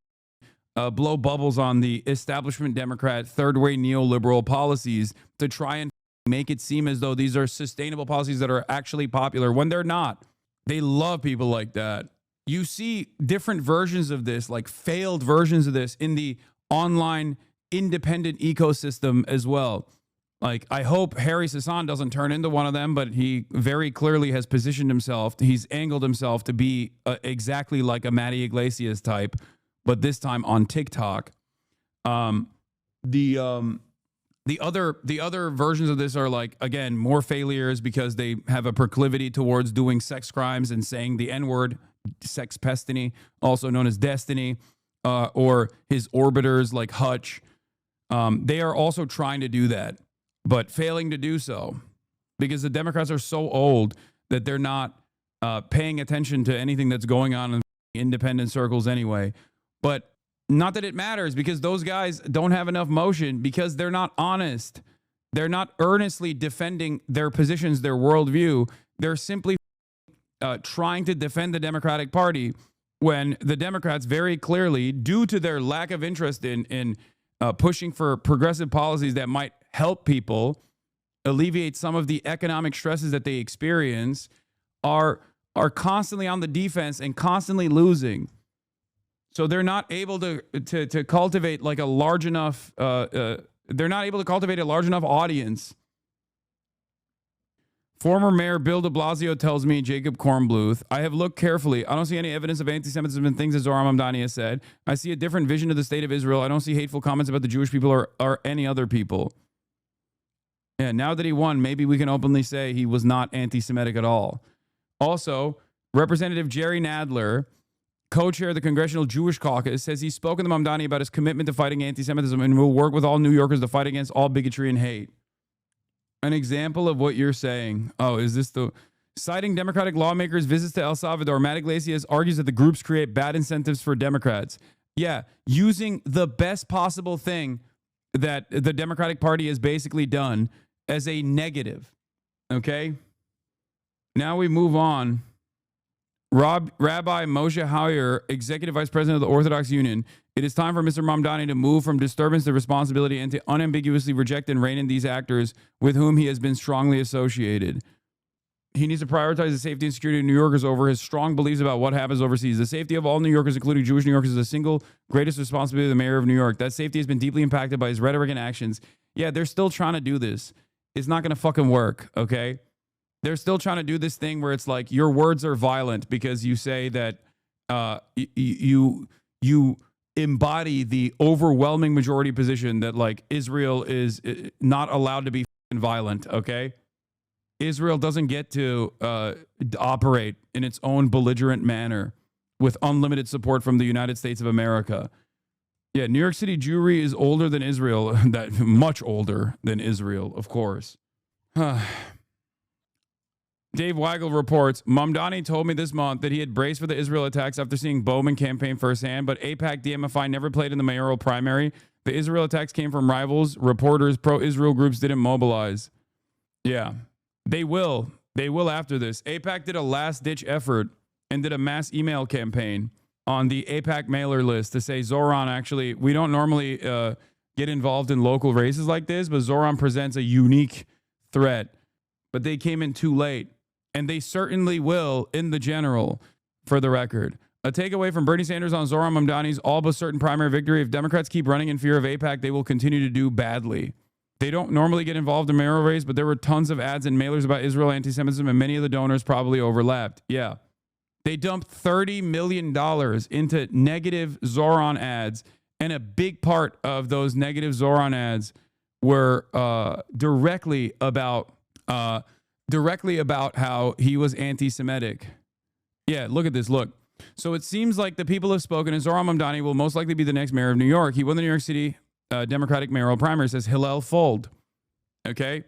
blow bubbles on the establishment Democrat third-way neoliberal policies to try and make it seem as though these are sustainable policies that are actually popular when they're not. They love people like that. You see different versions of this, like failed versions of this in the online independent ecosystem as well. Like, I hope Harry Hassan doesn't turn into one of them, but he very clearly has positioned himself. He's angled himself to be exactly like a Matty Iglesias type, but this time on TikTok. The other versions of this are like, again, more failures because they have a proclivity towards doing sex crimes and saying the N-word, sex pestiny, also known as Destiny, or his orbiters like Hutch. They are also trying to do that, but failing to do so because the Democrats are so old that they're not paying attention to anything that's going on in independent circles anyway. But not that it matters, because those guys don't have enough motion because they're not honest. They're not earnestly defending their positions, their worldview. They're simply trying to defend the Democratic Party when the Democrats very clearly, due to their lack of interest in pushing for progressive policies that might help people alleviate some of the economic stresses that they experience, are constantly on the defense and constantly losing. So they're not able to cultivate like a large enough. They're not able to cultivate a large enough audience. Former Mayor Bill de Blasio tells me, Jacob Kornbluth, I have looked carefully. I don't see any evidence of anti-Semitism and things that Zohran Mamdani has said. I see a different vision of the state of Israel. I don't see hateful comments about the Jewish people or any other people. Yeah, now that he won, maybe we can openly say he was not anti-Semitic at all. Also, Representative Jerry Nadler, co-chair of the Congressional Jewish Caucus, says he's spoken to Mamdani about his commitment to fighting anti-Semitism and will work with all New Yorkers to fight against all bigotry and hate. An example of what you're saying. Oh, is this the... Citing Democratic lawmakers' visits to El Salvador, Matt Iglesias argues that the groups create bad incentives for Democrats. Yeah, using the best possible thing that the Democratic Party has basically done as a negative. Okay? Now we move on. Rabbi Moshe Hauer, Executive Vice President of the Orthodox Union. It is time for Mr. Mamdani to move from disturbance to responsibility and to unambiguously reject and rein in these actors with whom he has been strongly associated. He needs to prioritize the safety and security of New Yorkers over his strong beliefs about what happens overseas. The safety of all New Yorkers, including Jewish New Yorkers, is the single greatest responsibility of the mayor of New York. That safety has been deeply impacted by his rhetoric and actions. Yeah, they're still trying to do this. It's not going to fucking work, okay? They're still trying to do this thing where it's like your words are violent because you say that you embody the overwhelming majority position that like Israel is not allowed to be fucking violent, okay? Israel doesn't get to operate in its own belligerent manner with unlimited support from the United States of America. Yeah, New York City Jewry is older than Israel, that much older than Israel, of course. Dave Weigel reports, Mamdani told me this month that he had braced for the Israel attacks after seeing Bowman campaign firsthand, but AIPAC DMFI never played in the mayoral primary. The Israel attacks came from rivals, reporters, pro-Israel groups didn't mobilize. Yeah. They will. They will after this. AIPAC did a last-ditch effort and did a mass email campaign on the AIPAC mailer list to say, Zohran, actually, we don't normally get involved in local races like this, but Zohran presents a unique threat. But they came in too late. And they certainly will in the general, for the record. A takeaway from Bernie Sanders on Zohran Mamdani's all but certain primary victory. If Democrats keep running in fear of AIPAC, they will continue to do badly. They don't normally get involved in mayoral race, but there were tons of ads and mailers about Israel anti-Semitism, and many of the donors probably overlapped. Yeah. They dumped $30 million into negative Zohran ads, and a big part of those negative Zohran ads were directly about how he was anti-Semitic. Yeah, look at this. Look. So it seems like the people have spoken, and Zohran Mamdani will most likely be the next mayor of New York. He won the New York City Democratic mayoral primary, says Hillel Fold. Okay?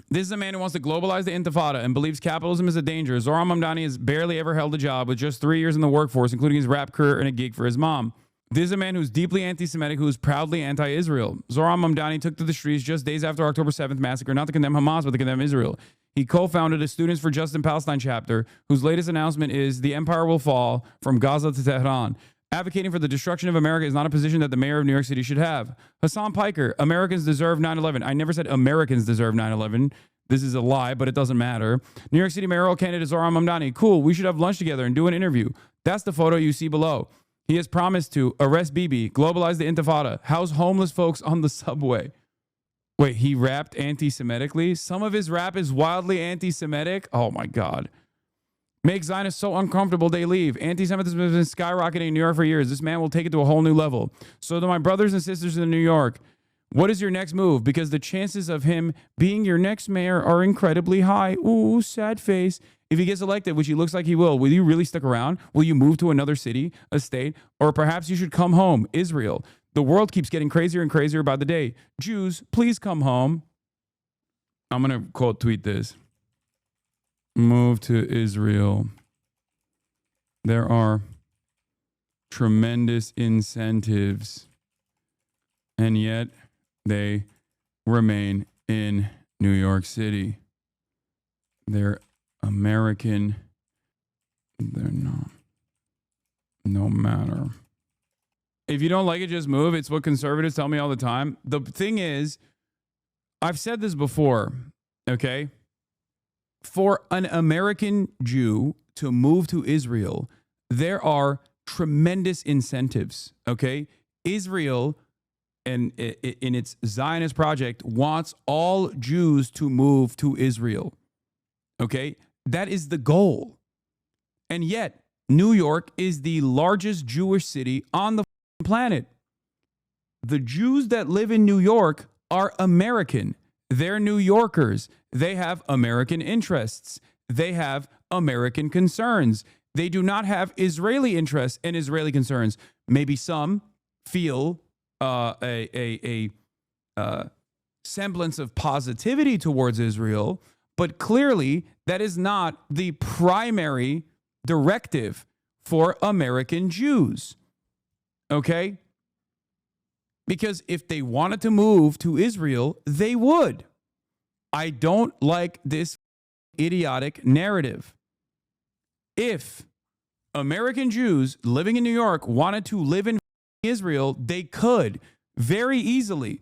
This is a man who wants to globalize the intifada and believes capitalism is a danger. Zohran Mamdani has barely ever held a job with just 3 years in the workforce, including his rap career and a gig for his mom. This is a man who's deeply anti-Semitic, who is proudly anti-Israel. Zohran Mamdani took to the streets just days after October 7th massacre, not to condemn Hamas, but to condemn Israel. He co-founded a Students for Justice in Palestine chapter, whose latest announcement is the empire will fall from Gaza to Tehran. Advocating for the destruction of America is not a position that the mayor of New York City should have. Hasan Piker, Americans deserve 9/11. I never said Americans deserve 9/11. This is a lie, but it doesn't matter. New York City mayoral candidate Zohran Mamdani. Cool, we should have lunch together and do an interview. That's the photo you see below. He has promised to arrest Bibi, globalize the intifada, house homeless folks on the subway. Wait, he rapped anti-Semitically? Some of his rap is wildly anti-Semitic? Oh my God. Make Zionists so uncomfortable they leave. Anti-Semitism has been skyrocketing in New York for years. This man will take it to a whole new level. So to my brothers and sisters in New York, what is your next move? Because the chances of him being your next mayor are incredibly high. Ooh, sad face. If he gets elected, which he looks like he will you really stick around? Will you move to another city, a state? Or perhaps you should come home, Israel. The world keeps getting crazier and crazier by the day. Jews, please come home. I'm going to quote tweet this. Move to Israel. There are tremendous incentives, and yet they remain in New York City. They're American. They're not. No matter. If you don't like it, just move. It's what conservatives tell me all the time. The thing is, I've said this before, okay? For an American Jew to move to Israel, there are tremendous incentives, okay? Israel, and in its Zionist project, wants all Jews to move to Israel, okay? That is the goal. And yet, New York is the largest Jewish city on the planet. The Jews that live in New York are American. They're New Yorkers. They have American interests. They have American concerns. They do not have Israeli interests and Israeli concerns. Maybe some feel a semblance of positivity towards Israel, but clearly that is not the primary directive for American Jews. Okay? Because if they wanted to move to Israel, they would. I don't like this idiotic narrative. If American Jews living in New York wanted to live in Israel, they could very easily.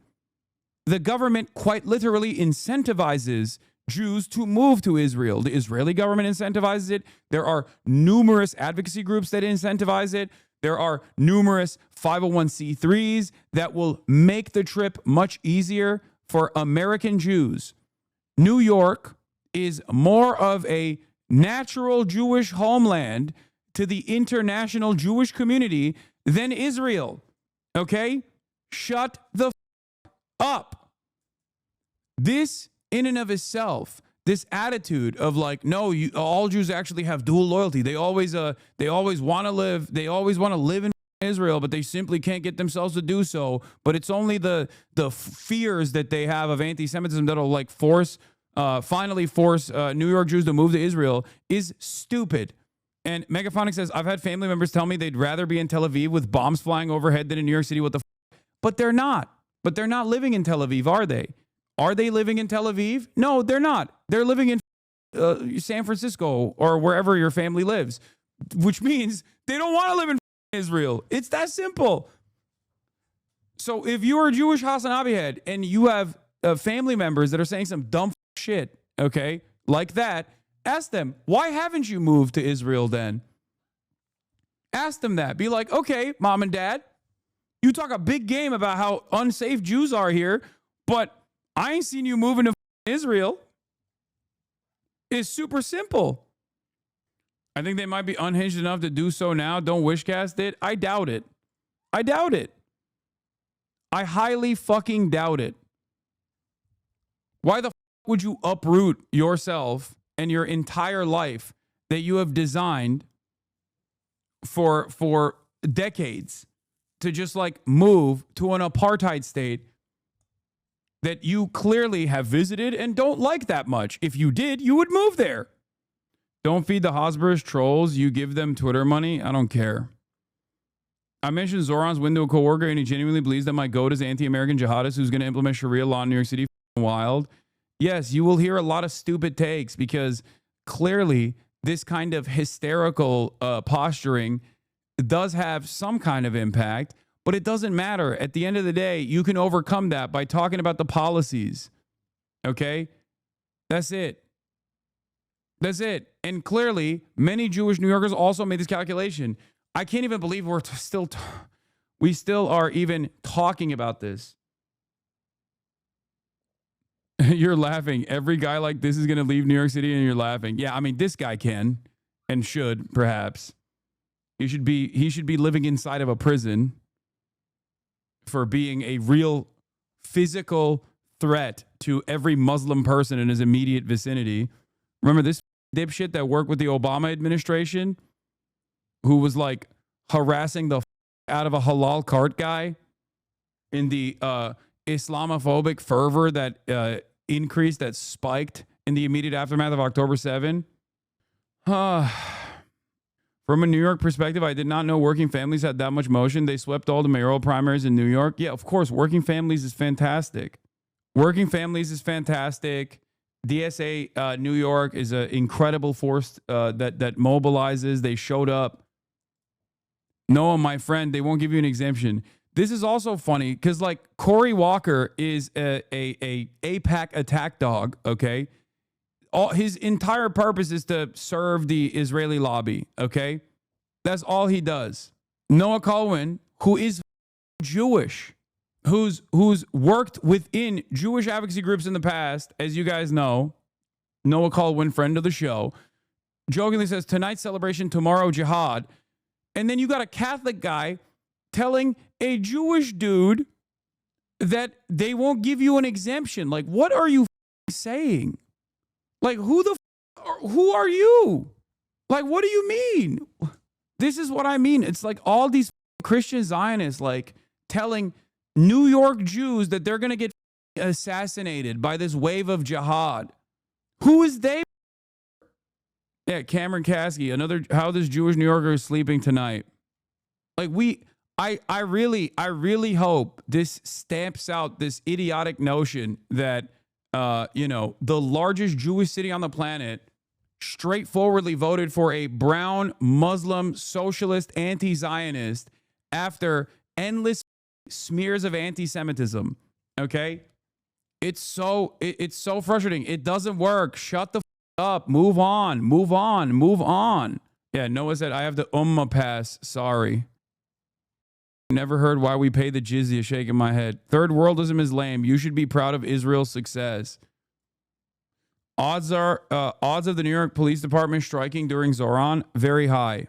The government quite literally incentivizes Jews to move to Israel. The Israeli government incentivizes it. There are numerous advocacy groups that incentivize it. There are numerous 501c3s that will make the trip much easier for American Jews. New York is more of a natural Jewish homeland to the international Jewish community than Israel. Okay? Shut the up. This, in and of itself, this attitude of like, no, all Jews actually have dual loyalty. They always want to live in Israel, but they simply can't get themselves to do so. But it's only the fears that they have of anti-Semitism that'll like finally force New York Jews to move to Israel is stupid. And Megaphonic says, I've had family members tell me they'd rather be in Tel Aviv with bombs flying overhead than in New York City. What the But they're not. But they're not living in Tel Aviv, are they? Are they living in Tel Aviv? No, they're not. They're living in San Francisco or wherever your family lives, which means they don't want to live in Israel. It's that simple. So if you're a Jewish Hasanabi head and you have family members that are saying some dumb shit, okay, like that, ask them, why haven't you moved to Israel then? Ask them that. Be like, okay, mom and dad, you talk a big game about how unsafe Jews are here, but I ain't seen you moving to Israel. It's super simple. I think they might be unhinged enough to do so now. Don't wishcast it. I doubt it. I doubt it. I highly fucking doubt it. Why the would you uproot yourself and your entire life that you have designed for decades to just like move to an apartheid state that you clearly have visited and don't like that much? If you did, you would move there. Don't feed the Hosbers trolls. You give them Twitter money. I don't care. I mentioned Zoran's window a coworker, and he genuinely believes that my goat is anti-American jihadist who's going to implement Sharia law in New York City. Wild. Yes, you will hear a lot of stupid takes because clearly this kind of hysterical posturing does have some kind of impact. But it doesn't matter. At the end of the day, you can overcome that by talking about the policies. Okay? That's it. That's it. And clearly, many Jewish New Yorkers also made this calculation. I can't even believe we still are even talking about this. You're laughing. Every guy like this is going to leave New York City and you're laughing. Yeah, I mean, this guy can and should, perhaps. He should be living inside of a prison for being a real physical threat to every Muslim person in his immediate vicinity. Remember this dipshit that worked with the Obama administration who was like harassing the out of a halal cart guy in the Islamophobic fervor that increased, that spiked in the immediate aftermath of October 7? From a New York perspective, I did not know working families had that much motion. They swept all the mayoral primaries in New York. Yeah, of course, working families is fantastic. Working families is fantastic. DSA New York is an incredible force that mobilizes. They showed up. Noah, my friend, they won't give you an exemption. This is also funny because like Cory Walker is a AIPAC attack dog, okay? His entire purpose is to serve the Israeli lobby, okay? That's all he does. Noah Colwyn, who is Jewish, who's worked within Jewish advocacy groups in the past, as you guys know, Noah Colwyn, friend of the show, jokingly says, tonight's celebration, tomorrow jihad. And then you got a Catholic guy telling a Jewish dude that they won't give you an exemption. Like, what are you saying? Like, who are you? Like, what do you mean? This is what I mean. It's like all these Christian Zionists, like, telling New York Jews that they're going to get assassinated by this wave of jihad. Who is they? Yeah, Cameron Kasky, another, how this Jewish New Yorker is sleeping tonight. Like, I really hope this stamps out this idiotic notion that, the largest Jewish city on the planet straightforwardly voted for a brown Muslim socialist anti-Zionist after endless smears of anti-Semitism. Okay, it's so frustrating. It doesn't work. Shut the up. Move on. Yeah, Noah said I have the Ummah pass. Sorry. Never heard why we pay the jizya. Shaking my head. Third worldism is lame. You should be proud of Israel's success. Odds of the New York Police Department striking during Zohran, very high.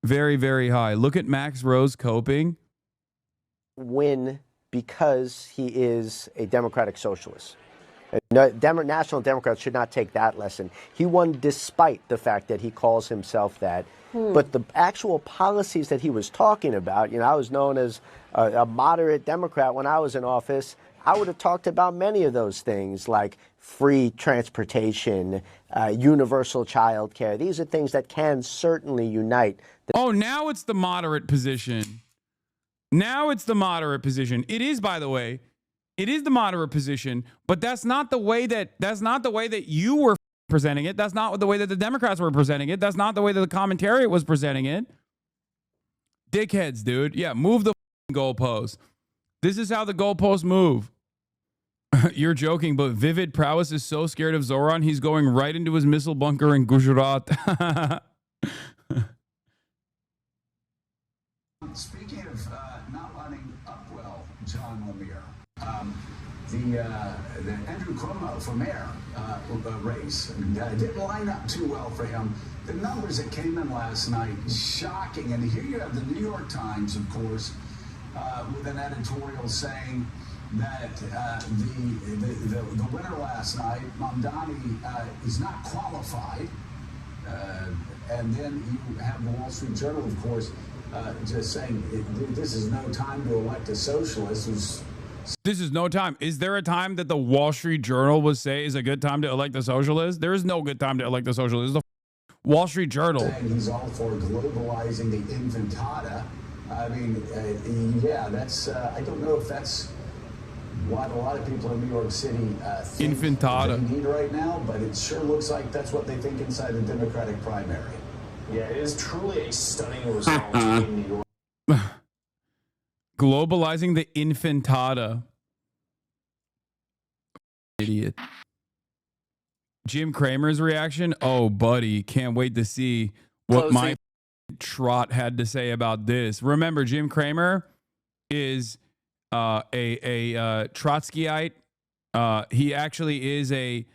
Very, very high. Look at Max Rose coping. Win because he is a democratic socialist. National Democrats should not take that lesson. He won despite the fact that he calls himself that. But the actual policies that he was talking about, I was known as a moderate Democrat when I was in office. I would have talked about many of those things like free transportation, universal child care. These are things that can certainly unite. Now it's the moderate position. It is, by the way, it is the moderate position, but that's not the way that you were presenting it. That's not the way that the Democrats were presenting it. That's not the way that the commentariat was presenting it. Dickheads, dude. Yeah, move the goalposts. This is how the goalposts move. You're joking, but Vivid Prowess is so scared of Zohran, he's going right into his missile bunker in Gujarat. Speaking of not lining up well, John Lemire, the Andrew Cuomo for mayor race didn't line up too well for him. The numbers that came in last night, shocking. And here you have the New York Times, of course, with an editorial saying that the winner last night, Mamdani, is not qualified. And then you have the Wall Street Journal, of course, just saying this is no time to elect a socialist. This is no time. Is there a time that the Wall Street Journal would say is a good time to elect a socialist? There is no good time to elect a socialist. It's the Wall Street Journal. He's all for globalizing the infantada. I mean, that's, I don't know if that's what a lot of people in New York City think infantada they need right now, but it sure looks like that's what they think inside the Democratic primary. Yeah, it is truly a stunning result in New York. Globalizing the infantada. Idiot. Jim Cramer's reaction. Oh, buddy, can't wait to see what my trot had to say about this. Remember, Jim Cramer is a Trotskyite. He actually is he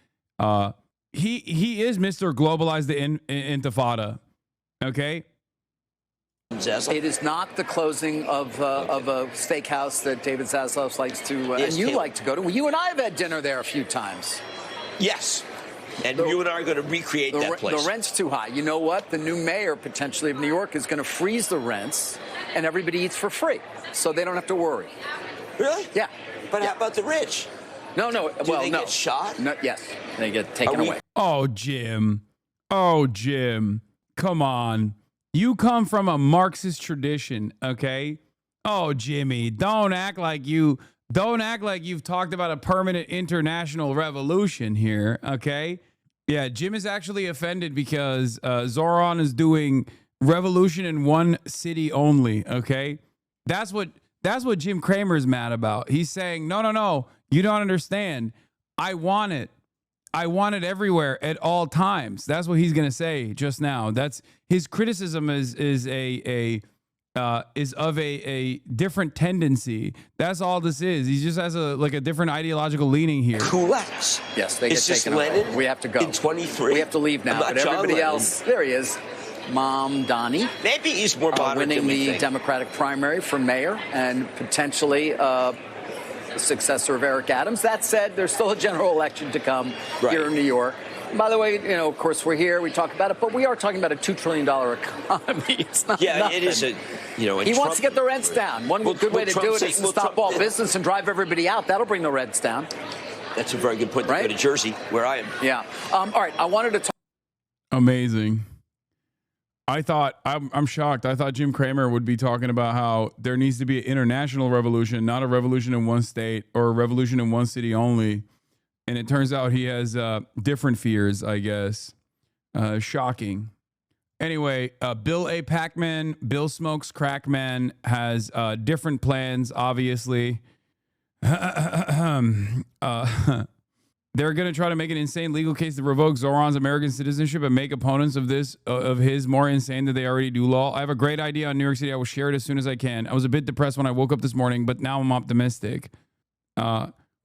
is Mr. Globalize the Intifada. Okay. It is not the closing of a steakhouse that David Zaslav likes to, and you like to go to. Well, you and I have had dinner there a few times. Yes. And you and I are going to recreate that place. The rent's too high. You know what? The new mayor, potentially, of New York is going to freeze the rents, and everybody eats for free, so they don't have to worry. Really? Yeah. But how about the rich? No. Do they get shot? No, yes. They get taken away. Oh, Jim. Come on. You come from a Marxist tradition, okay? Oh, Jimmy, don't act like you've talked about a permanent international revolution here, okay? Yeah, Jim is actually offended because Zohran is doing revolution in one city only, okay? That's what Jim Cramer is mad about. He's saying, no, you don't understand. I want it everywhere at all times. That's what he's going to say just now. That's his criticism is of a different tendency. That's all this is. He just has a different ideological leaning here. Kulaks. Yes, they get taken away. We have to go. In 23. We have to leave now. But everybody else, there he is. Mamdani. Maybe he's more moderate winning than we the think. Democratic primary for mayor and potentially the successor of Eric Adams. That said, there's still a general election to come here in New York. By the way, of course, we're here, we talk about it, but we are talking about a $2 trillion economy. It's not nothing. It is he wants to get the rents down. One good way to do it is to stop all business and drive everybody out. That'll bring the rents down. That's a very good point. Right? Go to Jersey, where I am. Yeah. All right, I wanted to talk. Amazing. I'm shocked. I thought Jim Cramer would be talking about how there needs to be an international revolution, not a revolution in one state or a revolution in one city only. And it turns out he has different fears, I guess. Shocking. Anyway, Bill A. Pac-Man, Bill Smokes Crackman, has different plans, obviously. They're going to try to make an insane legal case to revoke Zohran's American citizenship and make opponents of this of his more insane than they already do law. I have a great idea on New York City. I will share it as soon as I can. I was a bit depressed when I woke up this morning, but now I'm optimistic.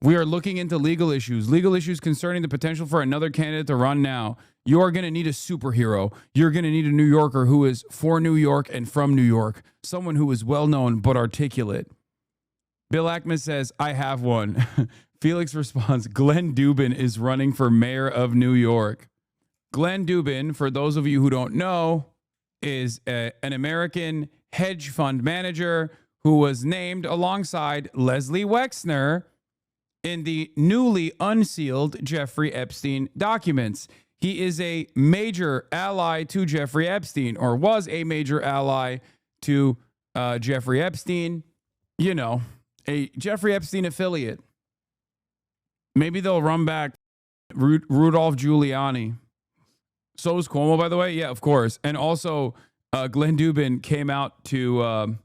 We are looking into legal issues concerning the potential for another candidate to run now. You are going to need a superhero. You're going to need a New Yorker who is for New York and from New York. Someone who is well-known but articulate. Bill Ackman says, I have one. Felix responds, Glenn Dubin is running for mayor of New York. Glenn Dubin, for those of you who don't know, is an American hedge fund manager who was named alongside Leslie Wexner in the newly unsealed Jeffrey Epstein documents. He is a major ally to Jeffrey Epstein, or was a major ally to Jeffrey Epstein. A Jeffrey Epstein affiliate. Maybe they'll run back Rudolph Giuliani. So is Cuomo, by the way. Yeah, of course. And also, Glenn Dubin came out to...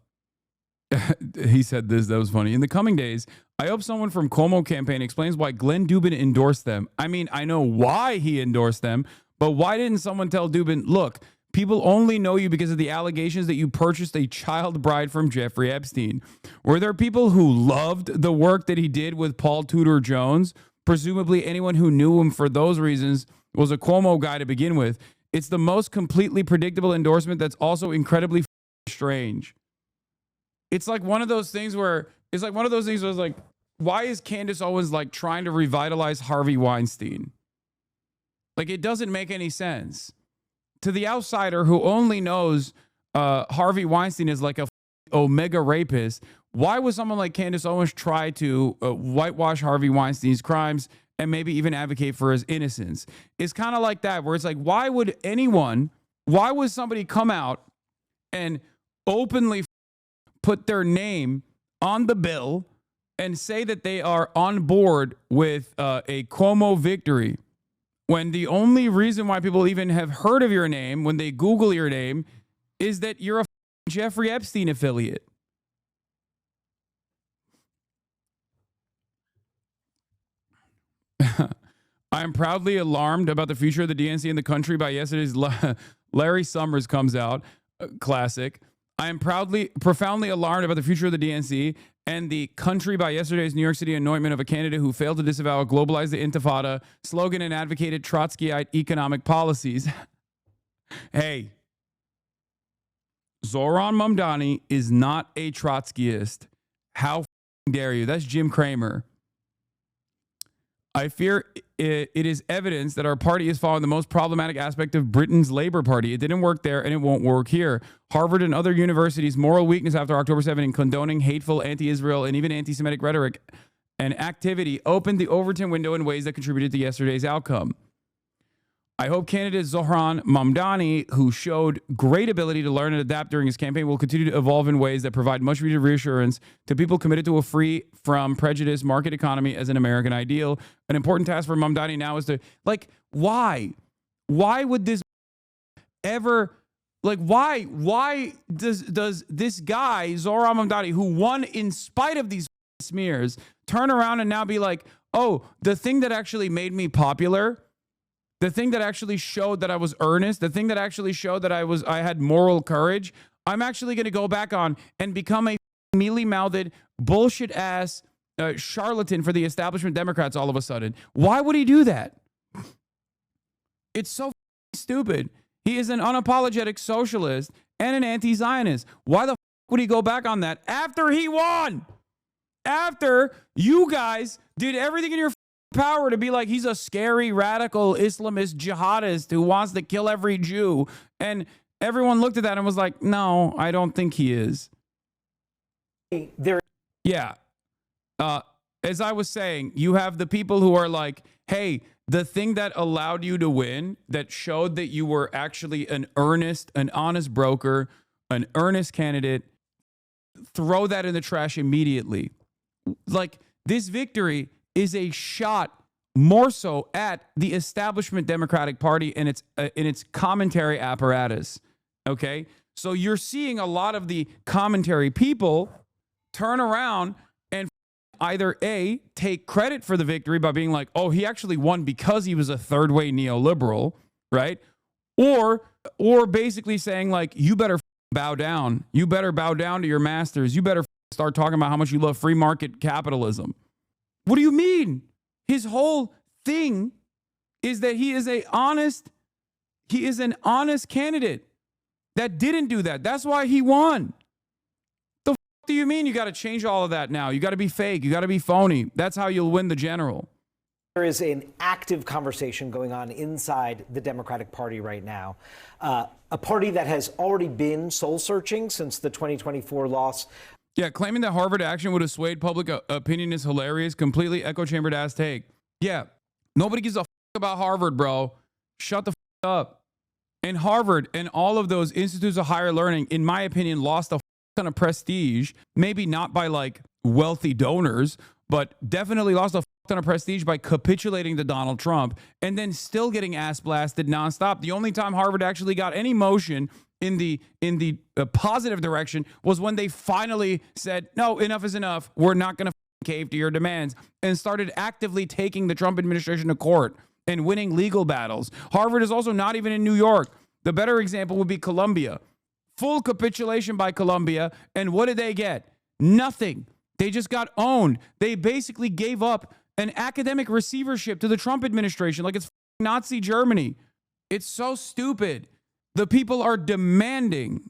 he said this, that was funny. In the coming days, I hope someone from Cuomo campaign explains why Glenn Dubin endorsed them. I mean, I know why he endorsed them, but why didn't someone tell Dubin, look, people only know you because of the allegations that you purchased a child bride from Jeffrey Epstein? Were there people who loved the work that he did with Paul Tudor Jones? Presumably anyone who knew him for those reasons was a Cuomo guy to begin with. It's the most completely predictable endorsement that's also incredibly strange. It's like one of those things where it's like, why is Candace Owens like trying to revitalize Harvey Weinstein? Like, it doesn't make any sense. To the outsider who only knows Harvey Weinstein is like a omega rapist, why would someone like Candace Owens try to whitewash Harvey Weinstein's crimes and maybe even advocate for his innocence? It's kind of like that, where it's like, why would somebody come out and openly put their name on the bill and say that they are on board with a Cuomo victory, when the only reason why people even have heard of your name when they Google your name is that you're a Jeffrey Epstein affiliate? I am proudly alarmed about the future of the DNC in the country by yesterday's Larry Summers comes out. Classic. I am profoundly alarmed about the future of the DNC and the country by yesterday's New York City anointment of a candidate who failed to disavow a globalize the intifada slogan and advocated Trotskyite economic policies. Hey, Zohran Mamdani is not a Trotskyist. How dare you? That's Jim Cramer. I fear it is evidence that our party is following the most problematic aspect of Britain's Labour Party. It didn't work there and it won't work here. Harvard and other universities' moral weakness after October 7 in condoning hateful anti-Israel and even anti-Semitic rhetoric and activity opened the Overton window in ways that contributed to yesterday's outcome. I hope candidate Zohran Mamdani, who showed great ability to learn and adapt during his campaign, will continue to evolve in ways that provide much needed reassurance to people committed to a free from prejudice market economy as an American ideal. An important task for Mamdani now is to, like, why? Why would this ever, like, why does this guy, Zohran Mamdani, who won in spite of these smears, turn around and now be like, oh, the thing that actually made me popular, the thing that actually showed that I was earnest, the thing that actually showed that I had moral courage, I'm actually going to go back on and become a mealy-mouthed, bullshit-ass charlatan for the establishment Democrats all of a sudden. Why would he do that? It's so stupid. He is an unapologetic socialist and an anti-Zionist. Why the would he go back on that after he won? after you guys did everything in your power to be like, he's a scary, radical Islamist jihadist who wants to kill every Jew. And everyone looked at that and was like, no, I don't think he is. Yeah. As I was saying, you have the people who are like, hey, the thing that allowed you to win, that showed that you were actually an honest broker, an earnest candidate, throw that in the trash immediately. Like, this victory is a shot more so at the establishment Democratic Party and its commentary apparatus. Okay? So you're seeing a lot of the commentary people turn around and either A, take credit for the victory by being like, oh, he actually won because he was a third-way neoliberal, right? Or basically saying like, you better bow down. You better bow down to your masters. You better start talking about how much you love free market capitalism. What do you mean? His whole thing is that he is an honest candidate that didn't do that. That's why he won. The f do you mean you got to change all of that now? You got to be fake. You got to be phony. That's how you'll win the general. There is an active conversation going on inside the Democratic Party right now, a party that has already been soul-searching since the 2024 loss. Yeah, claiming that Harvard action would have swayed public opinion is hilarious. Completely echo-chambered ass take. Yeah, nobody gives a f about Harvard, bro. Shut the f up. And Harvard and all of those institutes of higher learning, in my opinion, lost a ton of prestige. Maybe not by like wealthy donors, but definitely lost a ton of prestige by capitulating to Donald Trump and then still getting ass blasted nonstop. The only time Harvard actually got any motion in the positive direction was when they finally said, no, enough is enough. We're not going to cave to your demands, and started actively taking the Trump administration to court and winning legal battles. Harvard is also not even in New York. The better example would be Columbia. Full capitulation by Columbia. And what did they get? Nothing. They just got owned. They basically gave up an academic receivership to the Trump administration like it's Nazi Germany. It's so stupid. The people are demanding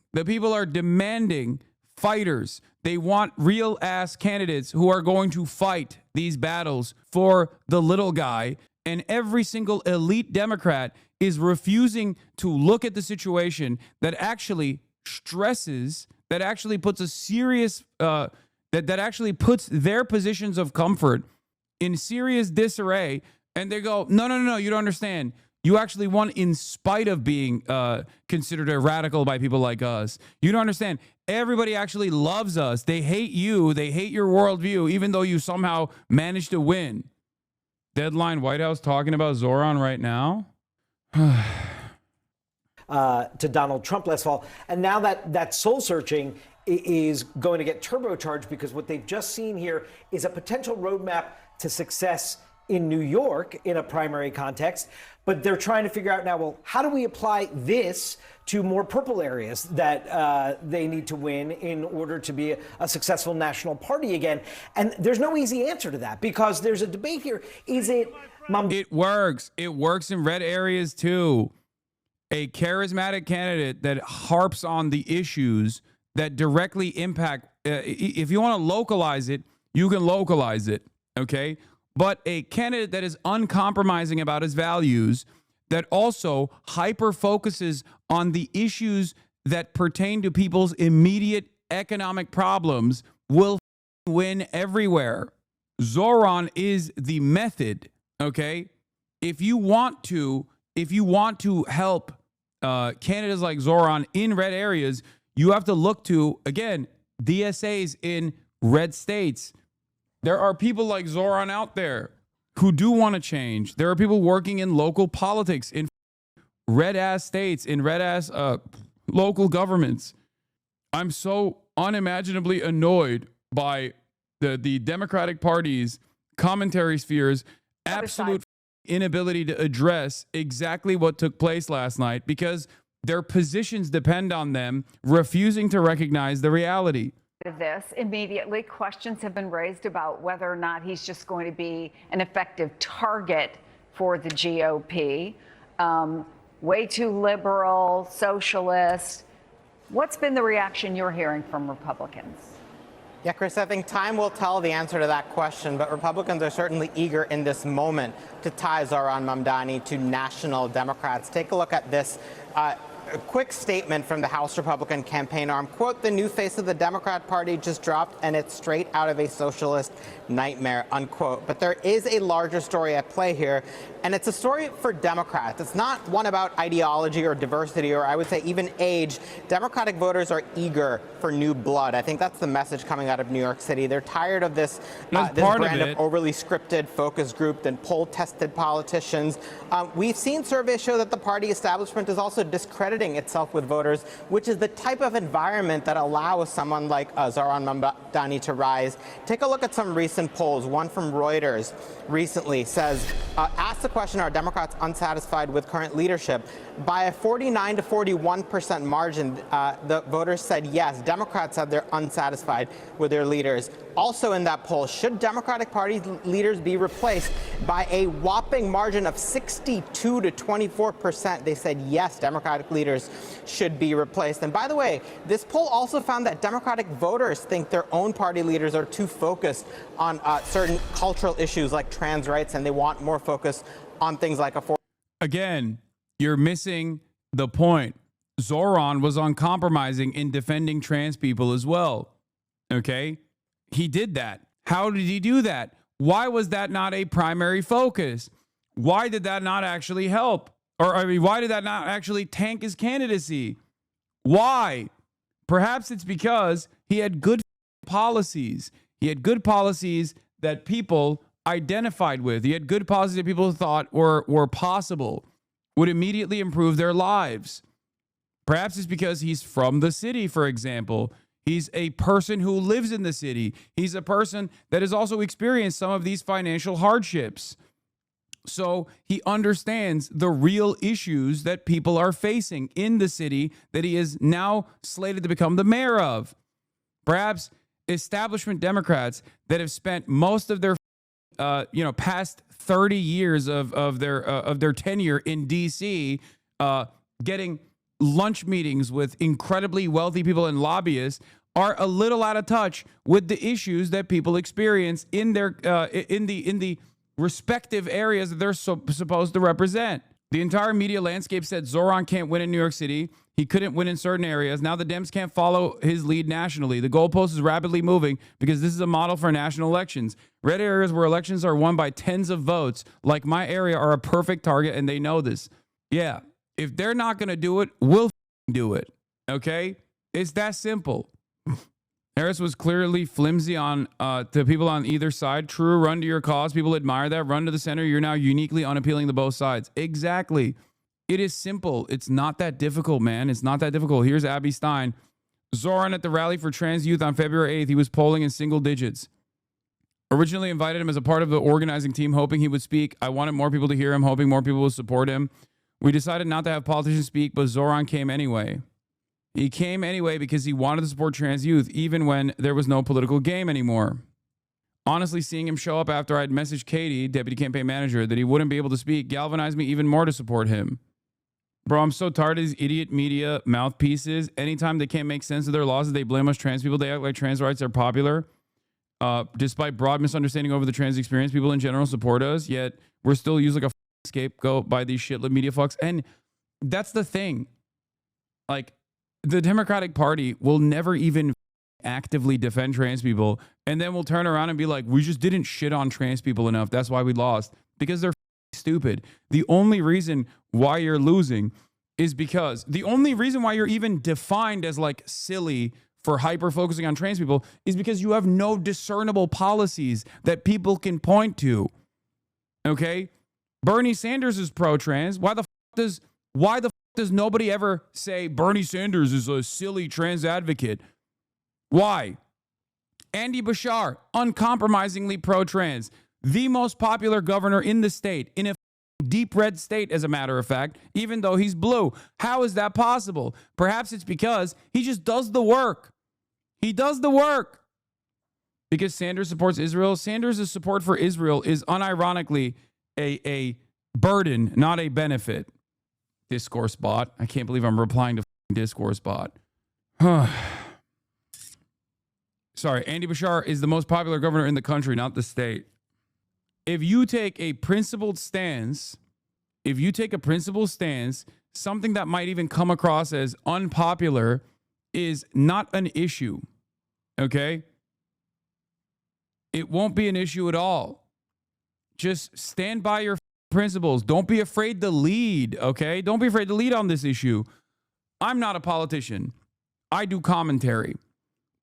fighters. They want real ass candidates who are going to fight these battles for the little guy. And every single elite Democrat is refusing to look at the situation that actually stresses, that actually puts a serious, that actually puts their positions of comfort in serious disarray. And they go, no, you don't understand. You actually won in spite of being considered a radical by people like us. You don't understand. Everybody actually loves us. They hate you. They hate your worldview, even though you somehow managed to win. Deadline White House talking about Zohran right now. To Donald Trump last fall. And now that soul searching is going to get turbocharged because what they've just seen here is a potential roadmap to success in New York in a primary context. But they're trying to figure out now, well, how do we apply this to more purple areas that they need to win in order to be a successful national party again? And there's no easy answer to that because there's a debate here. Is it... It works. It works in red areas too. A charismatic candidate that harps on the issues that directly impact. If you want to localize it, you can localize it. Okay. But a candidate that is uncompromising about his values, that also hyper focuses on the issues that pertain to people's immediate economic problems, will win everywhere. Zohran is the method. Okay. If you want to help candidates like Zohran in red areas, you have to look to, again, DSAs in red states. There are people like Zohran out there who do want to change. There are people working in local politics in red-ass states, in red-ass local governments. I'm so unimaginably annoyed by the Democratic Party's commentary sphere's absolute inability to address exactly what took place last night because their positions depend on them refusing to recognize the reality. This immediately, questions have been raised about whether or not he's just going to be an effective target for the GOP. Way too liberal, socialist. What's been the reaction you're hearing from Republicans? Yeah, Chris, I think time will tell the answer to that question, but Republicans are certainly eager in this moment to tie Zohran Mamdani to national Democrats. Take a look at this. A quick statement from the House Republican campaign arm. Quote, the new face of the Democrat Party just dropped and it's straight out of a socialist nightmare, unquote. But there is a larger story at play here, and it's a story for Democrats. It's not one about ideology or diversity or I would say even age. Democratic voters are eager for new blood. I think that's the message coming out of New York City. They're tired of this brand of overly scripted focus group and poll-tested politicians. We've seen surveys show that the party establishment is also discrediting itself with voters, which is the type of environment that allows someone like Zohran Mamdani to rise. Take a look at some recent polls. One from Reuters recently says, ask the question, are Democrats unsatisfied with current leadership? By a 49 to 41% margin, the voters said yes. Democrats said they're unsatisfied with their leaders. Also in that poll, should Democratic Party leaders be replaced? By a whopping margin of 62 to 24%, they said yes, Democratic leaders should be replaced. And by the way, this poll also found that Democratic voters think their own party leaders are too focused on certain cultural issues like trans rights, and they want more focus on things like affordability. Again, you're missing the point. Zohran was uncompromising in defending trans people as well. Okay? He did that. How did he do that? Why was that not a primary focus? Why did that not actually help? Or, I mean, why did that not actually tank his candidacy? Why? Perhaps it's because he had good policies. He had good policies that people identified with. He had good policies that people thought were possible, would immediately improve their lives. Perhaps it's because he's from the city, for example. He's a person who lives in the city. He's a person that has also experienced some of these financial hardships. So he understands the real issues that people are facing in the city that he is now slated to become the mayor of. Perhaps establishment Democrats that have spent most of their past 30 years of their tenure in D.C. Getting lunch meetings with incredibly wealthy people and lobbyists are a little out of touch with the issues that people experience in their in the respective areas that they're supposed to represent. The entire media landscape said Zohran can't win in New York City. He couldn't win in certain areas. Now the Dems can't follow his lead nationally. The goalpost is rapidly moving because this is a model for national elections. Red areas where elections are won by tens of votes, like my area, are a perfect target, and they know this. Yeah, if they're not going to do it, we'll do it. Okay? It's that simple. Harris was clearly flimsy on to people on either side. True, run to your cause. People admire that. Run to the center. You're now uniquely unappealing to both sides. Exactly. It is simple. It's not that difficult, man. It's not that difficult. Here's Abby Stein. Zohran at the rally for trans youth on February 8th. He was polling in single digits. Originally invited him as a part of the organizing team, hoping he would speak. I wanted more people to hear him, hoping more people would support him. We decided not to have politicians speak, but Zohran came anyway. He came anyway because he wanted to support trans youth, even when there was no political game anymore. Honestly, seeing him show up after I'd messaged Katie, deputy campaign manager, that he wouldn't be able to speak galvanized me even more to support him. Bro, I'm so tired of these idiot media mouthpieces. Anytime they can't make sense of their laws, they blame us trans people. They act like trans rights are popular. Despite broad misunderstanding over the trans experience, people in general support us, yet we're still used like a scapegoat by these shitload media fucks. And that's the thing. Like, the Democratic Party will never even actively defend trans people, and then we'll turn around and be like, we just didn't shit on trans people enough. That's why we lost. Because they're stupid. The only reason why you're losing is because the only reason why you're even defined as like silly for hyper focusing on trans people is because you have no discernible policies that people can point to. Okay? Bernie Sanders is pro-trans. Why the does nobody ever say Bernie Sanders is a silly trans advocate? Why? Andy Bashar, uncompromisingly pro-trans. The most popular governor in the state, in a deep red state, as a matter of fact, even though he's blue. How is that possible? Perhaps it's because he just does the work. He does the work. Because Sanders supports Israel. Sanders' support for Israel is unironically a burden, not a benefit. Discourse bot. I can't believe I'm replying to discourse bot. Andy Bashar is the most popular governor in the country, not the state. If you take a principled stance, something that might even come across as unpopular is not an issue, okay? It won't be an issue at all. Just stand by your principles. Don't be afraid to lead, okay? Don't be afraid to lead on this issue. I'm not a politician. I do commentary.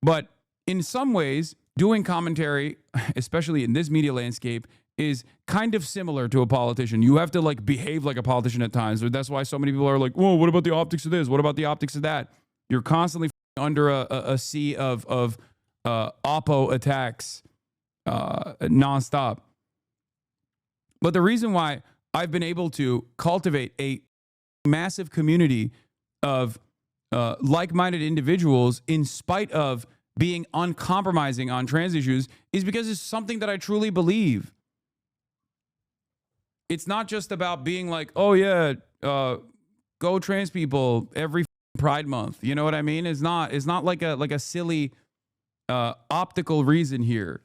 But in some ways, doing commentary, especially in this media landscape, is kind of similar to a politician. You have to like behave like a politician at times. That's why so many people are like, whoa, what about the optics of this? What about the optics of that? You're constantly under a sea of oppo attacks nonstop. But the reason why I've been able to cultivate a massive community of like-minded individuals in spite of being uncompromising on trans issues is because it's something that I truly believe. It's not just about being like, oh yeah, go trans people every Pride Month. You know what I mean? It's not like a silly optical reason here.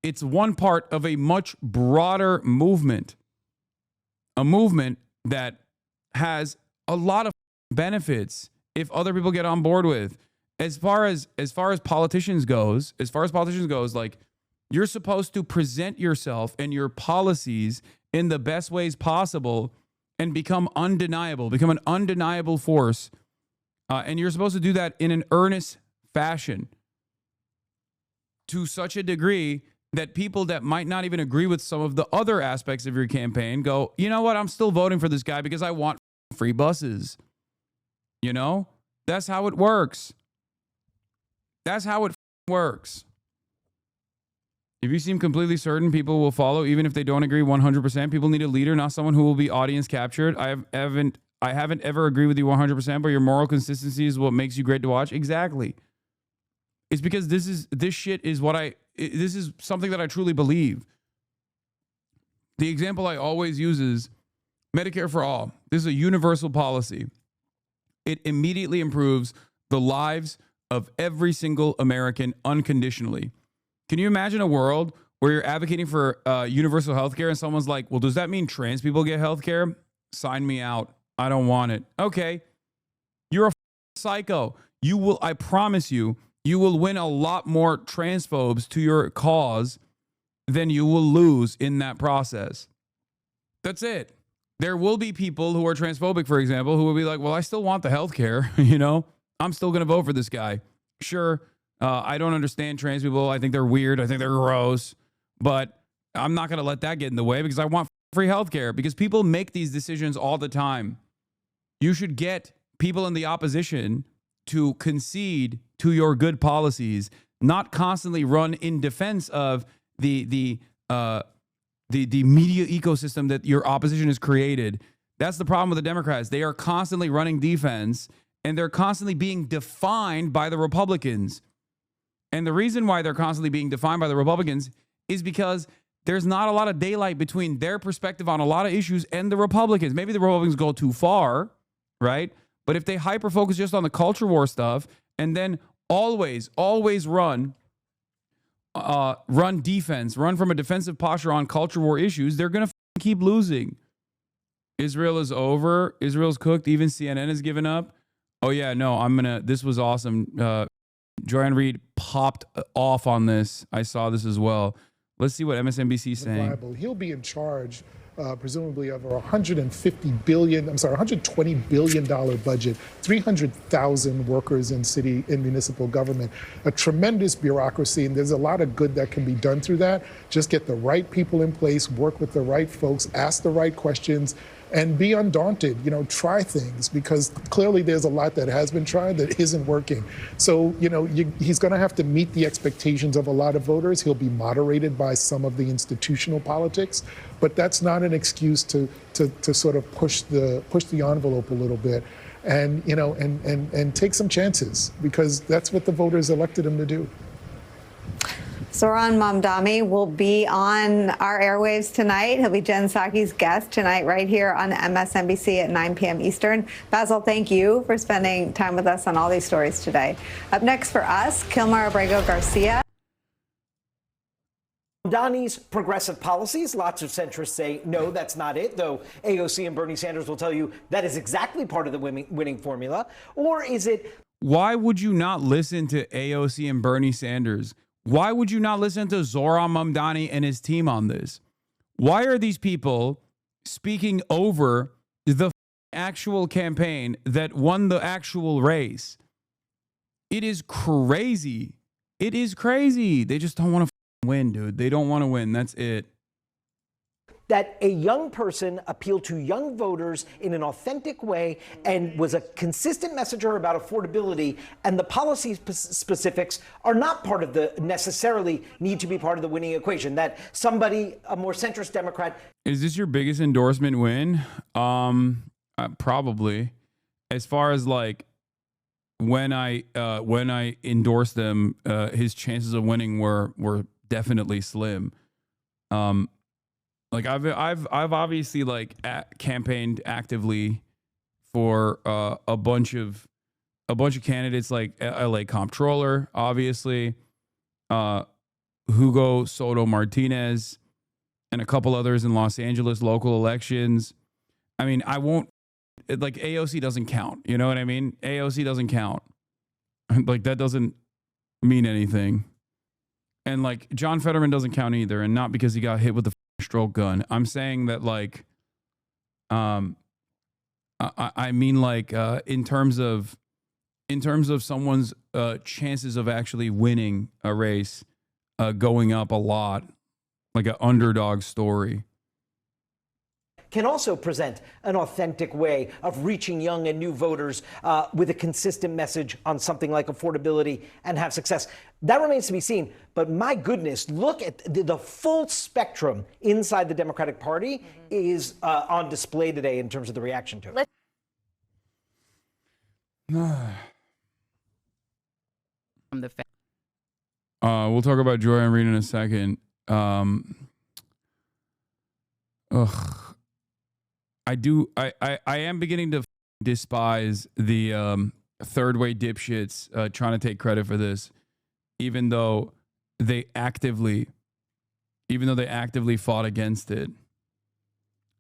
It's one part of a much broader movement, a movement that has a lot of benefits if other people get on board with. As far as politicians goes, like, you're supposed to present yourself and your policies in the best ways possible and become undeniable, become an undeniable force. And you're supposed to do that in an earnest fashion to such a degree that people that might not even agree with some of the other aspects of your campaign go, you know what, I'm still voting for this guy because I want free buses. You know, that's how it works. That's how it works. If you seem completely certain people will follow, even if they don't agree 100%, people need a leader, not someone who will be audience captured. I haven't ever agreed with you 100%, but your moral consistency is what makes you great to watch. Exactly. It's because this is something that I truly believe. The example I always use is Medicare for all. This is a universal policy. It immediately improves the lives of every single American unconditionally. Can you imagine a world where you're advocating for universal health care and someone's like, well, does that mean trans people get health care? Sign me out. I don't want it. Okay. You're a psycho. You will, I promise you, you will win a lot more transphobes to your cause than you will lose in that process. That's it. There will be people who are transphobic, for example, who will be like, well, I still want the health care. You know, I'm still going to vote for this guy. Sure. I don't understand trans people. I think they're weird. I think they're gross. But I'm not going to let that get in the way because I want free healthcare, because people make these decisions all the time. You should get people in the opposition to concede to your good policies, not constantly run in defense of the media ecosystem that your opposition has created. That's the problem with the Democrats. They are constantly running defense, and they're constantly being defined by the Republicans. And the reason why they're constantly being defined by the Republicans is because there's not a lot of daylight between their perspective on a lot of issues and the Republicans. Maybe the Republicans go too far, right? But if they hyper-focus just on the culture war stuff and then always run defense, run from a defensive posture on culture war issues, they're going to keep losing. Israel is over. Israel's cooked. Even CNN has given up. Oh, yeah, no, this was awesome. Joanne Reed popped off on this. I saw this as well. Let's see what MSNBC is saying. He'll be in charge, presumably, of a $120 billion budget, 300,000 workers in city and municipal government, a tremendous bureaucracy, and there's a lot of good that can be done through that. Just get the right people in place, work with the right folks, ask the right questions, and be undaunted. You know, try things, because clearly there's a lot that has been tried that isn't working. So, you know, he's going to have to meet the expectations of a lot of voters. He'll be moderated by some of the institutional politics, but that's not an excuse to sort of push the envelope a little bit, and you know, and take some chances, because that's what the voters elected him to do. Zohran Mamdani will be on our airwaves tonight. He'll be Jen Psaki's guest tonight right here on MSNBC at 9 p.m. Eastern. Basil, thank you for spending time with us on all these stories today. Up next for us, Kilmar Abrego Garcia. Mamdani's progressive policies, lots of centrists say, no, that's not it, though AOC and Bernie Sanders will tell you that is exactly part of the winning formula. Or is it... Why would you not listen to AOC and Bernie Sanders? Why would you not listen to Zohran Mamdani and his team on this? Why are these people speaking over the actual campaign that won the actual race? It is crazy. It is crazy. They just don't want to win, dude. They don't want to win. That's it. That a young person appealed to young voters in an authentic way and was a consistent messenger about affordability, and the policy specifics are not part of the necessarily need to be part of the winning equation. That somebody, a more centrist Democrat. Is this your biggest endorsement win? Probably. As far as like when I endorsed them, his chances of winning were definitely slim. Like I've obviously like campaigned actively for a bunch of candidates like LA Comptroller, obviously, Hugo Soto Martinez, and a couple others in Los Angeles local elections. I mean, I won't like AOC doesn't count. You know what I mean? AOC doesn't count. Like that doesn't mean anything. And like John Fetterman doesn't count either, and not because he got hit with the stroke gun. I'm saying that like I mean like in terms of someone's chances of actually winning a race going up a lot, like an underdog story. Can also present an authentic way of reaching young and new voters with a consistent message on something like affordability and have success. That remains to be seen. But my goodness, look at the full spectrum inside the Democratic Party is on display today in terms of the reaction to it. We'll talk about Joy and Reed in a second. I am beginning to despise the third way dipshits trying to take credit for this, even though they actively fought against it.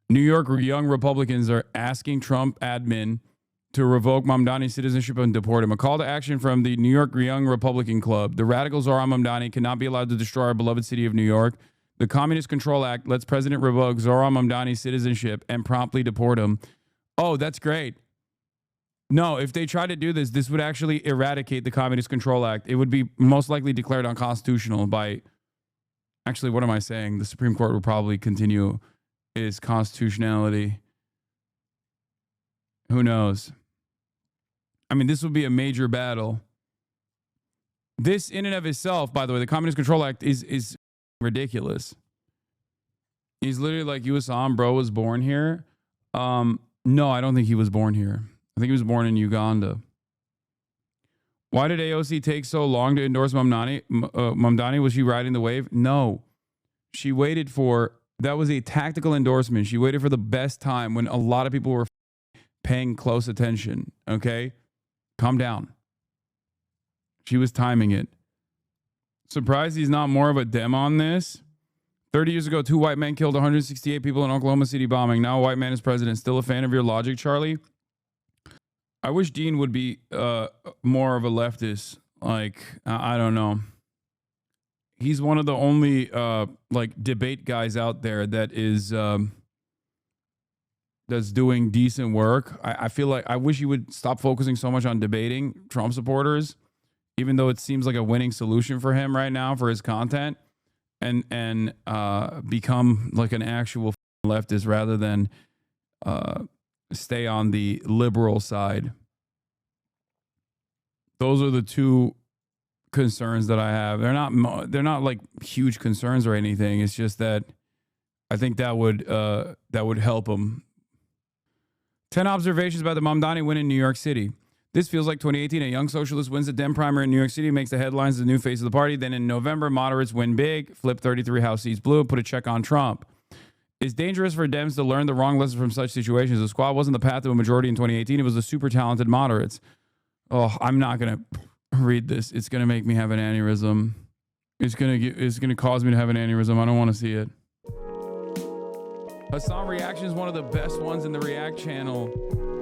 New York young Republicans are asking Trump admin to revoke Mamdani's citizenship and deport him. A call to action from the New York Young Republican Club. The radicals Zohran Mamdani cannot be allowed to destroy our beloved city of New York. The Communist Control Act lets President revoke Zohran Mamdani's citizenship and promptly deport him. Oh, that's great. No, if they try to do this, this would actually eradicate the Communist Control Act. It would be most likely declared unconstitutional by... Actually, what am I saying? The Supreme Court will probably continue its constitutionality. Who knows? I mean, this would be a major battle. This in and of itself, by the way, the Communist Control Act is ridiculous. He's literally like, you Assam, bro, was born here. No, I don't think he was born here. I think he was born in Uganda. Why did AOC take so long to endorse Mamdani? Was she riding the wave? No. She waited for, that was a tactical endorsement. She waited for the best time when a lot of people were paying close attention. Okay? Calm down. She was timing it. Surprised he's not more of a dem on this. 30 years ago, 2 white men killed 168 people in Oklahoma City bombing. Now a white man is president. Still a fan of your logic, Charlie? I wish Dean would be more of a leftist. Like, I don't know. He's one of the only like debate guys out there that is that's doing decent work. I feel like I wish he would stop focusing so much on debating Trump supporters, even though it seems like a winning solution for him right now for his content, and become like an actual leftist rather than stay on the liberal side. Those are the two concerns that I have. They're not like huge concerns or anything. It's just that I think that would help him. 10 observations about the Mamdani win in New York City. This feels like 2018. A young socialist wins the Dem primary in New York City, makes the headlines, the new face of the party. Then in November, moderates win big, flip 33 House seats blue, put a check on Trump. It's dangerous for Dems to learn the wrong lesson from such situations. The squad wasn't the path to a majority in 2018. It was the super talented moderates. Oh, I'm not going to read this. It's going to make me have an aneurysm. It's going to cause me to have an aneurysm. I don't want to see it. Hasan reaction is one of the best ones in the React channel.